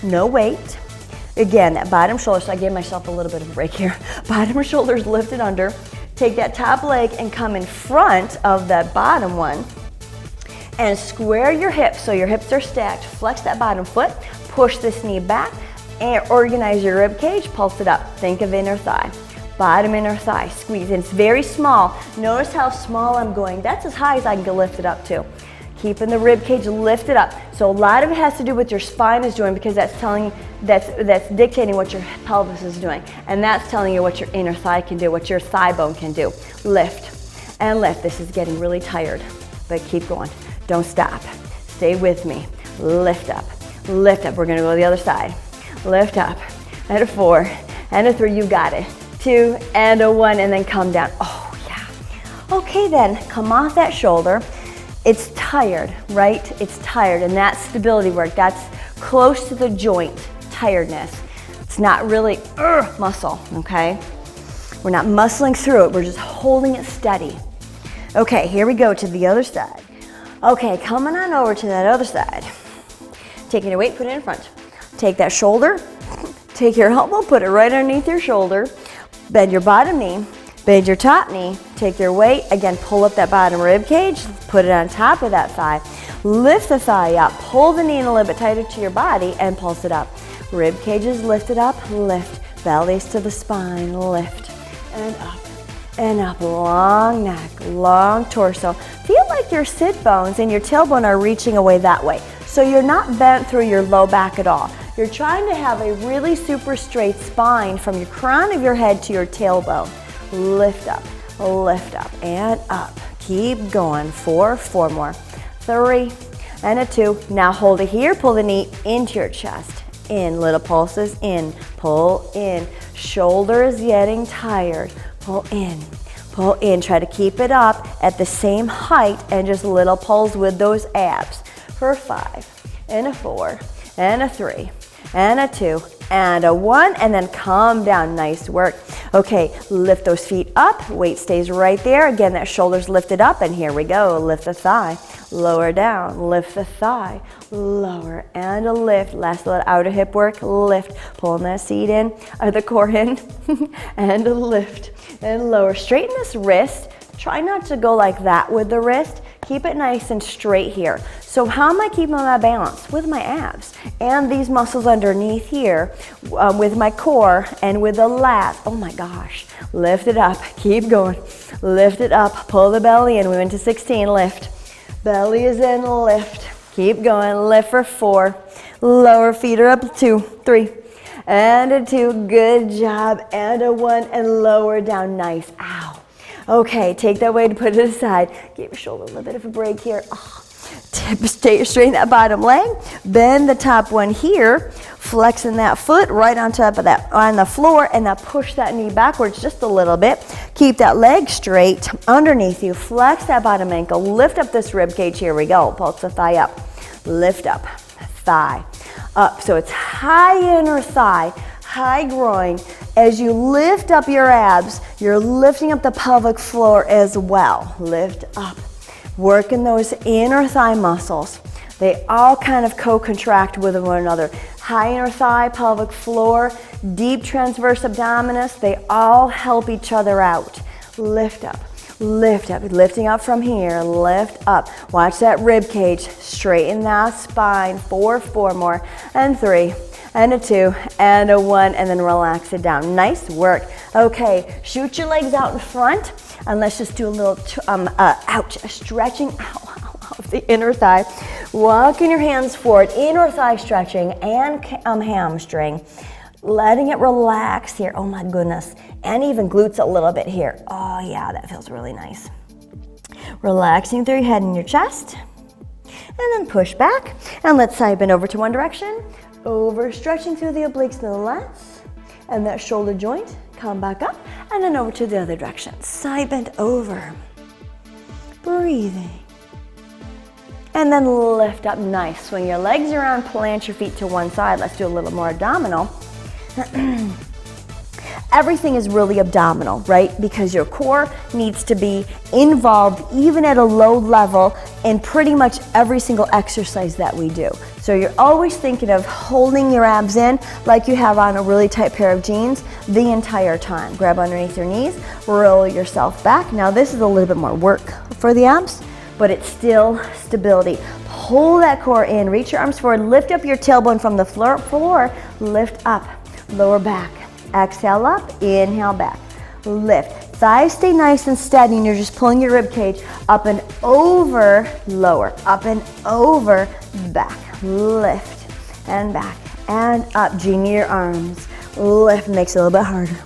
No weight. Again, that bottom shoulder, so I gave myself a little bit of a break here. Bottom shoulders lifted under, take that top leg and come in front of that bottom one, and square your hips so your hips are stacked. Flex that bottom foot, push this knee back, and organize your rib cage, pulse it up. Think of inner thigh, bottom inner thigh, squeeze. And it's very small. Notice how small I'm going. That's as high as I can go lift it up to. Keeping the rib cage lifted up. So a lot of it has to do with your spine is doing, because that's telling you, that's dictating what your pelvis is doing. And that's telling you what your inner thigh can do, what your thigh bone can do. Lift and lift. This is getting really tired, but keep going. Don't stop. Stay with me. Lift up. Lift up. We're going to go to the other side. Lift up. And a 4. And a 3. You got it. 2 and a 1. And then come down. Oh, yeah. Okay, then. Come off that shoulder. It's tired, right? It's tired. And that's stability work. That's close to the joint tiredness. It's not really muscle, okay? We're not muscling through it. We're just holding it steady. Okay, here we go to the other side. Okay, coming on over to that other side. Taking your weight, put it in front. Take that shoulder, take your elbow, put it right underneath your shoulder. Bend your bottom knee, bend your top knee. Take your weight, again, pull up that bottom rib cage, put it on top of that thigh. Lift the thigh up, pull the knee in a little bit tighter to your body and pulse it up. Rib cage is lifted up, lift. Bellies to the spine, lift. And up. And up, long neck, long torso. Feel like your sit bones and your tailbone are reaching away that way. So you're not bent through your low back at all. You're trying to have a really super straight spine from your crown of your head to your tailbone. Lift up, and up. Keep going, 4 more. 3, and a 2. Now hold it here, pull the knee into your chest. In, little pulses, in, pull in. Shoulders getting tired. Pull in, try to keep it up at the same height and just little pulls with those abs for 5, and a 4, and a 3, and a 2, and a 1, and then come down, nice work. Okay, lift those feet up, weight stays right there. Again, that shoulder's lifted up, and here we go, lift the thigh, lower down, lift the thigh, lower, and a lift. Last little outer hip work, lift, pulling that seat in, or the core in, and a lift. And lower. Straighten this wrist. Try not to go like that with the wrist. Keep it nice and straight here. So how am I keeping my balance? With my abs and these muscles underneath here, with my core and with the lats. Oh my gosh. Lift it up. Keep going. Lift it up. Pull the belly in. We went to 16. Lift. Belly is in. Lift. Keep going. Lift for 4. Lower feet are up. 2, 3. And a 2, good job, and a 1, and lower down, nice, ow. Okay, take that weight and put it aside. Give your shoulder a little bit of a break here. Oh. Straighten that bottom leg, bend the top one here, flexing that foot right on top of that, on the floor, and now push that knee backwards just a little bit. Keep that leg straight underneath you, flex that bottom ankle, lift up this rib cage, here we go, pulse the thigh up, lift up, thigh, up. So it's high inner thigh, high groin. As you lift up your abs, you're lifting up the pelvic floor as well. Lift up. Working those inner thigh muscles. They all kind of co-contract with one another. High inner thigh, pelvic floor, deep transverse abdominis, they all help each other out. Lift up. Lift up, lifting up from here, lift up. Watch that rib cage, straighten that spine, 4 more, and 3, and a 2, and a 1, and then relax it down. Nice work. Okay, shoot your legs out in front, and let's just do a little, stretching of the inner thigh. Walking your hands forward, inner thigh stretching, and hamstring. Letting it relax here, oh my goodness. and even glutes a little bit here. Oh yeah, that feels really nice. Relaxing through your head and your chest, and then push back. And let's side bend over to one direction, over stretching through the obliques and the lats, and that shoulder joint, come back up, and then over to the other direction. Side bend over, breathing. And then lift up, nice. Swing your legs around, plant your feet to one side. Let's do a little more abdominal. Everything is really abdominal, right? Because your core needs to be involved even at a low level in pretty much every single exercise that we do. So you're always thinking of holding your abs in like you have on a really tight pair of jeans the entire time. Grab underneath your knees, roll yourself back. Now this is a little bit more work for the abs, but it's still stability. Pull that core in, reach your arms forward, lift up your tailbone from the floor, lift up, lower back. Exhale up, inhale back, lift. Thighs stay nice and steady and you're just pulling your rib cage up and over, lower, up and over, back, lift, and back, and up. Genie your arms, lift, makes it a little bit harder.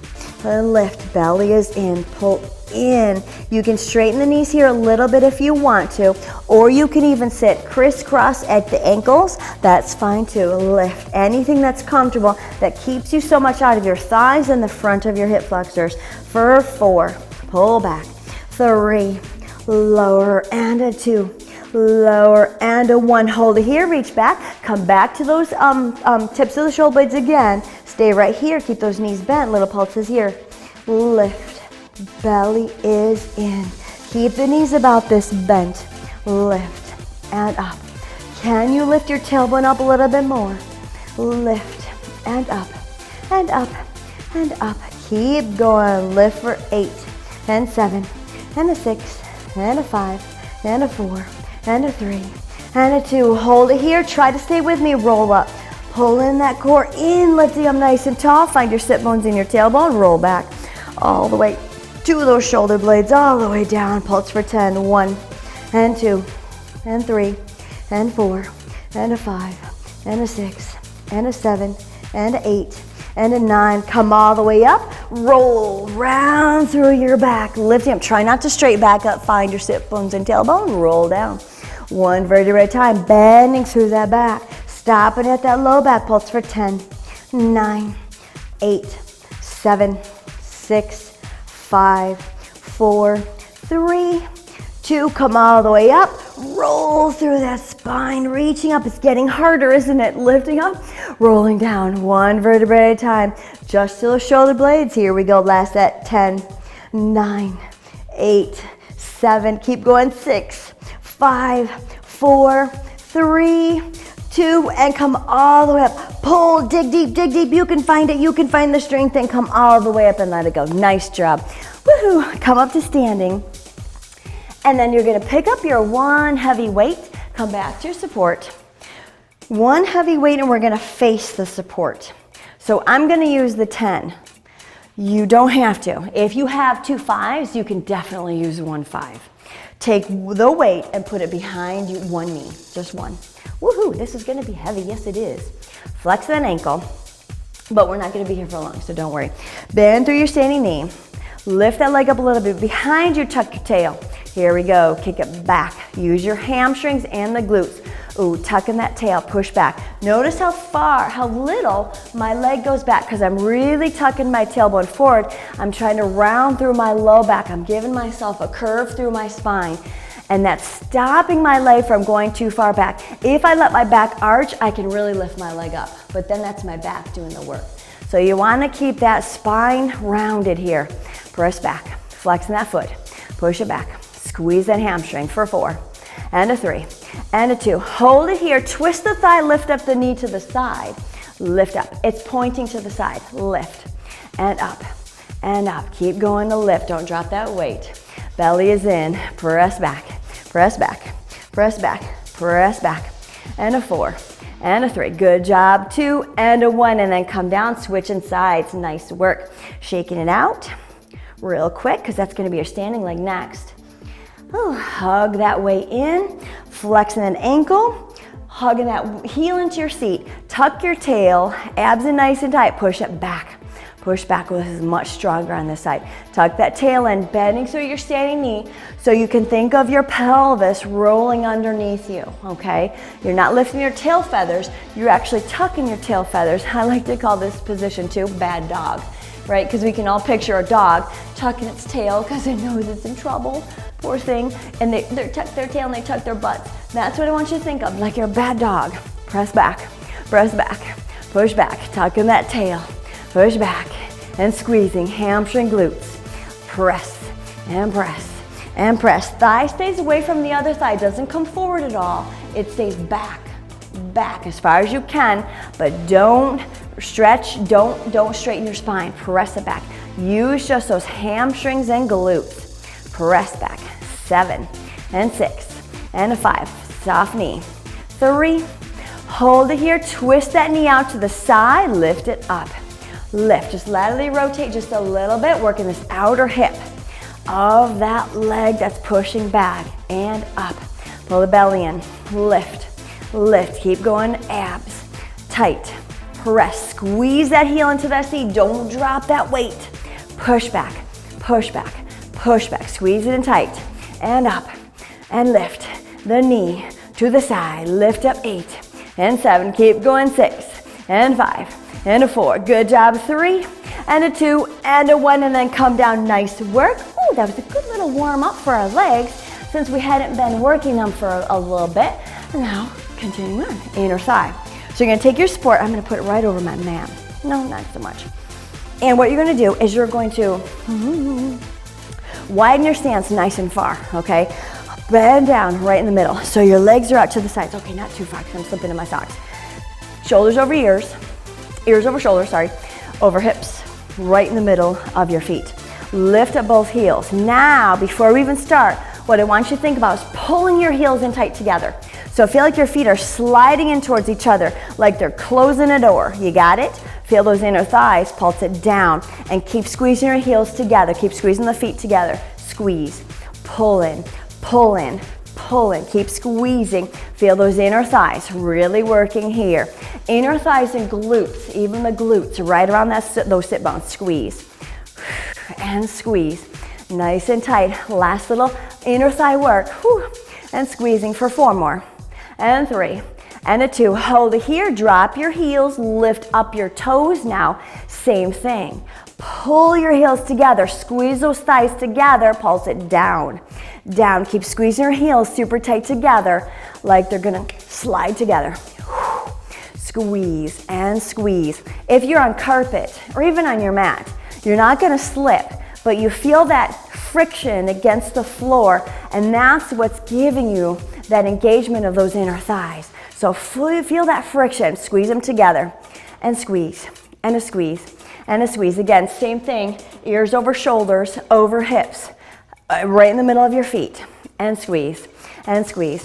And lift, belly is in, pull in. You can straighten the knees here a little bit if you want to, or you can even sit crisscross at the ankles. That's fine too. Lift anything that's comfortable that keeps you so much out of your thighs and the front of your hip flexors. For 4, pull back. 3, lower, and a 2, lower, and a 1. Hold it here, reach back, come back to those tips of the shoulder blades again. Stay right here, keep those knees bent, little pulses here. Lift, belly is in. Keep the knees about this bent. Lift, and up. Can you lift your tailbone up a little bit more? Lift, and up, and up, and up. Keep going, lift for 8, and 7, and a 6, and a 5, and a 4, and a 3, and a 2. Hold it here, try to stay with me, roll up. Pull in that core in, lifting up nice and tall. Find your sit bones in your tailbone, roll back all the way to those shoulder blades, all the way down. Pulse for 10, 1, and 2, and 3, and 4, and a 5, and a 6, and a 7, and a 8, and a 9. Come all the way up, roll round through your back, lifting up. Try not to straight back up. Find your sit bones and tailbone, roll down. 1 vertebra at a time, bending through that back. Stopping at that low back, pulse for 10, 9, 8, 7, 6, 5, 4, 3, 2. Come all the way up, roll through that spine, reaching up. It's getting harder, isn't it? Lifting up, rolling down, 1 vertebra at a time. Just to the shoulder blades. Here we go, last at 10, 9, 8, 7, keep going, 6, 5, 4, 3, 2, and come all the way up. Pull, dig deep, dig deep. You can find it. You can find the strength and come all the way up and let it go. Nice job. Woohoo. Come up to standing. And then you're going to pick up your 1 heavy weight. Come back to your support. 1 heavy weight and we're going to face the support. So I'm going to use the 10. You don't have to. If you have 2 5s, you can definitely use 1 5. Take the weight and put it behind you, 1 knee, just 1. Woohoo, this is gonna be heavy, yes it is. Flex that ankle, but we're not gonna be here for long, so don't worry. Bend through your standing knee. Lift that leg up a little bit. Behind you, tuck your tail. Here we go, kick it back. Use your hamstrings and the glutes. Ooh, tucking that tail, push back. Notice how little my leg goes back because I'm really tucking my tailbone forward. I'm trying to round through my low back. I'm giving myself a curve through my spine. And that's stopping my leg from going too far back. If I let my back arch, I can really lift my leg up. But then that's my back doing the work. So you wanna keep that spine rounded here. Press back, flexing that foot. Push it back, squeeze that hamstring for 4, and a 3, and a 2. Hold it here, twist the thigh, lift up the knee to the side. Lift up, it's pointing to the side. Lift, and up, and up. Keep going to lift, don't drop that weight. Belly is in, press back, press back, press back, press back. And a 4, and a 3. Good job, 2, and a 1. And then come down, switching sides. Nice work. Shaking it out real quick, because that's gonna be your standing leg next. Ooh, hug that way in, flexing an ankle, hugging that heel into your seat. Tuck your tail, abs in nice and tight, push it back. Push back. This is much stronger on this side. Tuck that tail in, bending through your standing knee so you can think of your pelvis rolling underneath you, okay? You're not lifting your tail feathers, you're actually tucking your tail feathers. I like to call this position too, bad dog, right? Because we can all picture a dog tucking its tail because it knows it's in trouble, poor thing, and they tuck their tail and they tuck their butts. That's what I want you to think of, like you're a bad dog. Press back, push back, tucking that tail. Push back and squeezing hamstring glutes. Press and press and press. Thigh stays away from the other thigh, doesn't come forward at all. It stays back as far as you can, but don't stretch, don't straighten your spine. Press it back. Use just those hamstrings and glutes. Press back. 7 and 6 and a 5. Soft knee. 3. Hold it here. Twist that knee out to the side. Lift it up. Lift, just laterally rotate just a little bit, working this outer hip of that leg that's pushing back and up. Pull the belly in, lift, keep going, abs, tight, press, squeeze that heel into that seat, don't drop that weight. Push back, squeeze it in tight, and up, and lift the knee to the side, lift up 8 and 7, keep going 6 and 5. And a 4, good job, 3, and a 2, and a 1, and then come down, nice work. Ooh, that was a good little warm up for our legs since we hadn't been working them for a little bit. And now, continuing on, inner thigh. So you're gonna take your support, I'm gonna put it right over my mat. No, not so much. And what you're gonna do is you're going to widen your stance nice and far, okay? Bend down right in the middle. So your legs are out to the sides. Okay, not too far because I'm slipping in my socks. Shoulders over ears. Ears over shoulders, over hips, right in the middle of your feet. Lift up both heels. Now, before we even start, what I want you to think about is pulling your heels in tight together. So feel like your feet are sliding in towards each other, like they're closing a door. You got it? Feel those inner thighs, pulse it down, and keep squeezing your heels together. Keep squeezing the feet together. Squeeze, pull in, pull in, pull in, keep squeezing. Feel those inner thighs, really working here. Inner thighs and glutes, even the glutes, right around those sit bones. Squeeze and squeeze, nice and tight. Last little inner thigh work, and squeezing for 4 more, and 3, and a 2. Hold it here, drop your heels, lift up your toes now. Same thing. Pull your heels together, squeeze those thighs together, pulse it down. Down, keep squeezing your heels super tight together, like they're gonna slide together. Squeeze and squeeze. If you're on carpet or even on your mat, you're not gonna slip, but you feel that friction against the floor, and that's what's giving you that engagement of those inner thighs. So feel that friction, squeeze them together, and squeeze, and a squeeze, and a squeeze. Again, same thing, ears over shoulders, over hips, right in the middle of your feet, and squeeze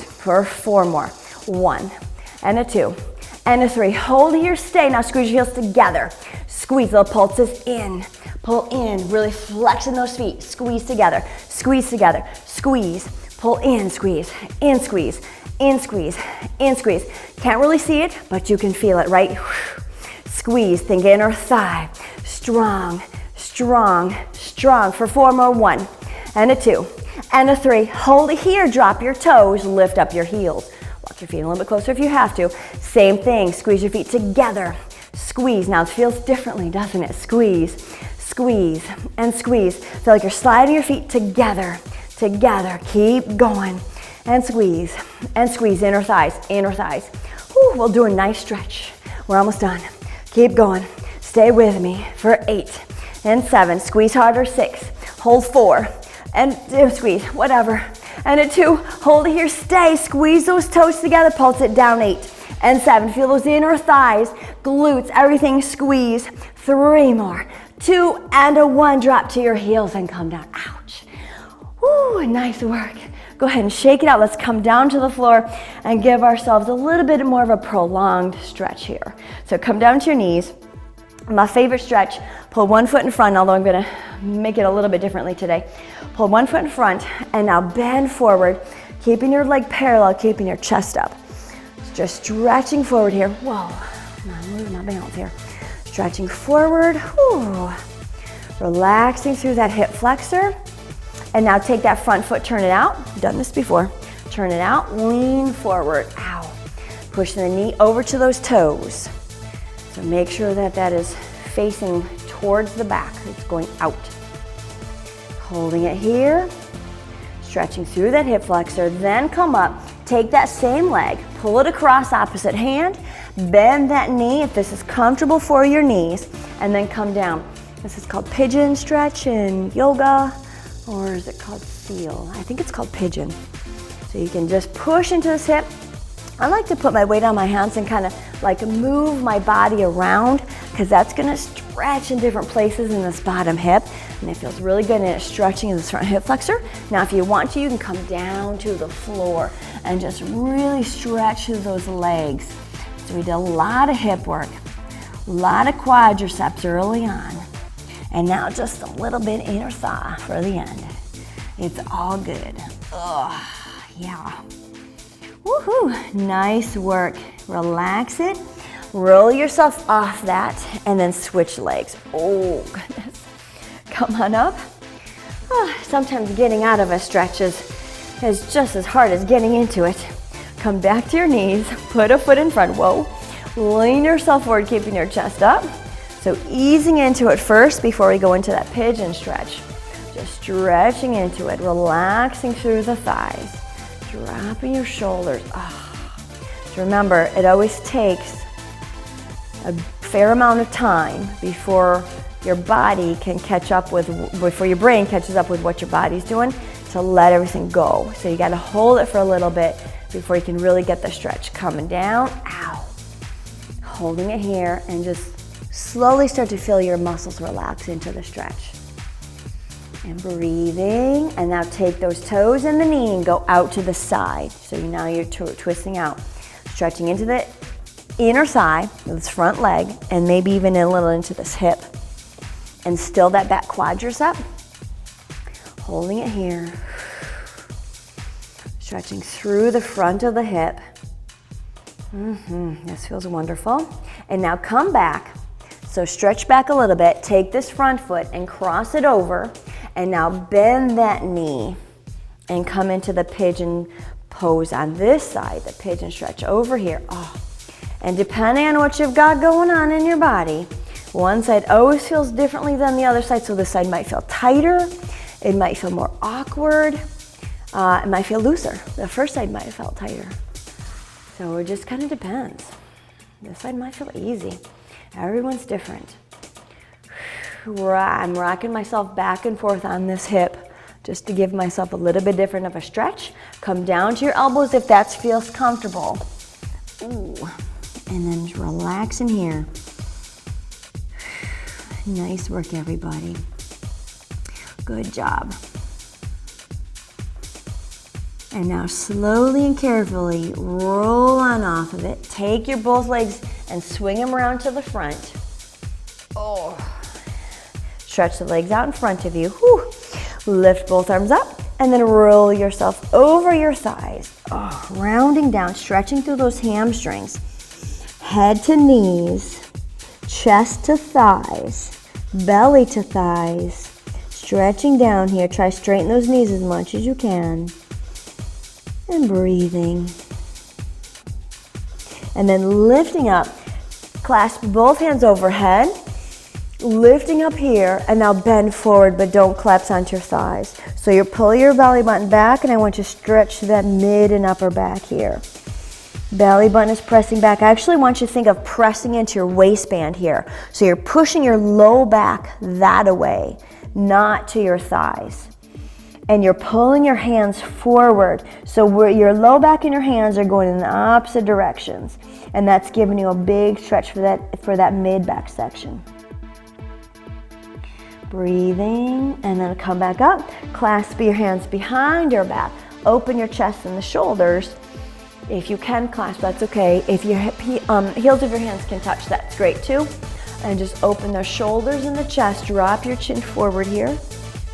for 4 more. 1, and a 2, and a 3. Hold here, stay. Now squeeze your heels together. Squeeze, little pulses in, pull in, really flexing those feet. Squeeze together, squeeze, pull in, squeeze, in, squeeze, in, squeeze, in, squeeze. Can't really see it, but you can feel it, right? Squeeze, think inner thigh. Strong, strong, strong for 4 more. 1, and a 2, and a 3. Hold it here, drop your toes, lift up your heels. Walk your feet a little bit closer if you have to. Same thing, squeeze your feet together. Squeeze, now it feels differently, doesn't it? Squeeze, squeeze, and squeeze. Feel like you're sliding your feet together, keep going. And squeeze, inner thighs. Whew, we'll do a nice stretch. We're almost done. Keep going, stay with me for 8 and 7. Squeeze harder, 6, hold 4, and squeeze, whatever. And a 2, hold it here, stay, squeeze those toes together, pulse it down. 8 and 7, feel those inner thighs, glutes, everything squeeze. 3 more, 2 and a 1, drop to your heels and come down. Ouch. Woo, nice work. Go ahead and shake it out. Let's come down to the floor and give ourselves a little bit more of a prolonged stretch here. So come down to your knees. My favorite stretch, pull 1 foot in front, although I'm gonna make it a little bit differently today. Pull 1 foot in front and now bend forward, keeping your leg parallel, keeping your chest up. Just stretching forward here. Whoa, I'm losing my balance here. Stretching forward, whew. Relaxing through that hip flexor. And now take that front foot, turn it out. I've done this before. Turn it out, lean forward, ow. Pushing the knee over to those toes. So make sure that that is facing towards the back. It's going out. Holding it here. Stretching through that hip flexor, then come up. Take that same leg, pull it across opposite hand, bend that knee if this is comfortable for your knees, and then come down. This is called pigeon stretch in yoga, or is it called seal? I think it's called pigeon. So you can just push into this hip. I like to put my weight on my hands and kind of like move my body around, because that's gonna stretch in different places in this bottom hip, and it feels really good, and it's stretching in this front hip flexor. Now if you want to, you can come down to the floor and just really stretch through those legs. So we did a lot of hip work, a lot of quadriceps early on, and now just a little bit inner thigh for the end. It's all good. Ugh, yeah. Woohoo, nice work. Relax it, roll yourself off that, and then switch legs. Oh, goodness. Come on up. Oh, sometimes getting out of a stretch is just as hard as getting into it. Come back to your knees, put a foot in front, whoa. Lean yourself forward, keeping your chest up. So easing into it first before we go into that pigeon stretch. Just stretching into it, relaxing through the thighs. Dropping your shoulders. Oh. So remember, it always takes a fair amount of time before your body can catch up with, before your brain catches up with what your body's doing, to let everything go. So you gotta hold it for a little bit before you can really get the stretch. Coming down, ow. Holding it here, and just slowly start to feel your muscles relax into the stretch. And breathing, and now take those toes and the knee and go out to the side. So now you're twisting out. Stretching into the inner thigh, this front leg, and maybe even a little into this hip. And still that back quadricep. Holding it here. Stretching through the front of the hip. This feels wonderful. And now come back. So stretch back a little bit, take this front foot and cross it over. And now bend that knee and come into the pigeon pose on this side, the pigeon stretch over here. Oh. And depending on what you've got going on in your body, one side always feels differently than the other side. So this side might feel tighter, it might feel more awkward, it might feel looser. The first side might have felt tighter. So it just kind of depends. This side might feel easy. Everyone's different. I'm rocking myself back and forth on this hip just to give myself a little bit different of a stretch. Come down to your elbows if that feels comfortable. Ooh. And then relax in here. Nice work, everybody. Good job. And now slowly and carefully roll on off of it. Take your both legs and swing them around to the front. Oh. Stretch the legs out in front of you. Whew. Lift both arms up and then roll yourself over your thighs. Oh, rounding down, stretching through those hamstrings. Head to knees, chest to thighs, belly to thighs. Stretching down here. Try to straighten those knees as much as you can. And breathing. And then lifting up. Clasp both hands overhead. Lifting up here, and now bend forward, but don't collapse onto your thighs. So you're pulling your belly button back, and I want you to stretch that mid and upper back here. Belly button is pressing back. I actually want you to think of pressing into your waistband here. So you're pushing your low back that away, not to your thighs. And you're pulling your hands forward. So where your low back and your hands are going in the opposite directions. And that's giving you a big stretch for that mid back section. Breathing, and then come back up. Clasp your hands behind your back. Open your chest and the shoulders. If you can clasp, that's okay. If your heels of your hands can touch, that's great too. And just open the shoulders and the chest. Drop your chin forward here.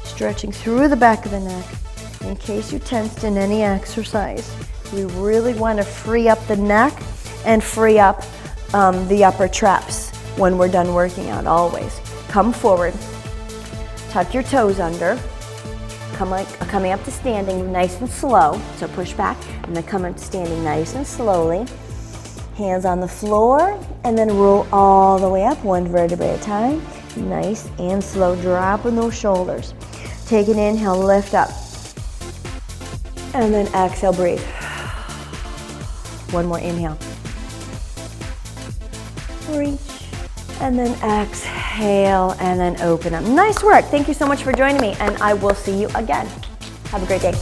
Stretching through the back of the neck. In case you tensed in any exercise, we really want to free up the neck and free up the upper traps when we're done working out, always. Come forward, tuck your toes under, coming up to standing nice and slow, so push back, and then come up to standing nice and slowly. Hands on the floor, and then roll all the way up, one vertebrae at a time. Nice and slow, dropping those shoulders. Take an inhale, lift up. And then exhale, breathe. One more inhale. Reach. And then exhale, and then open up. Nice work. Thank you so much for joining me, and I will see you again. Have a great day.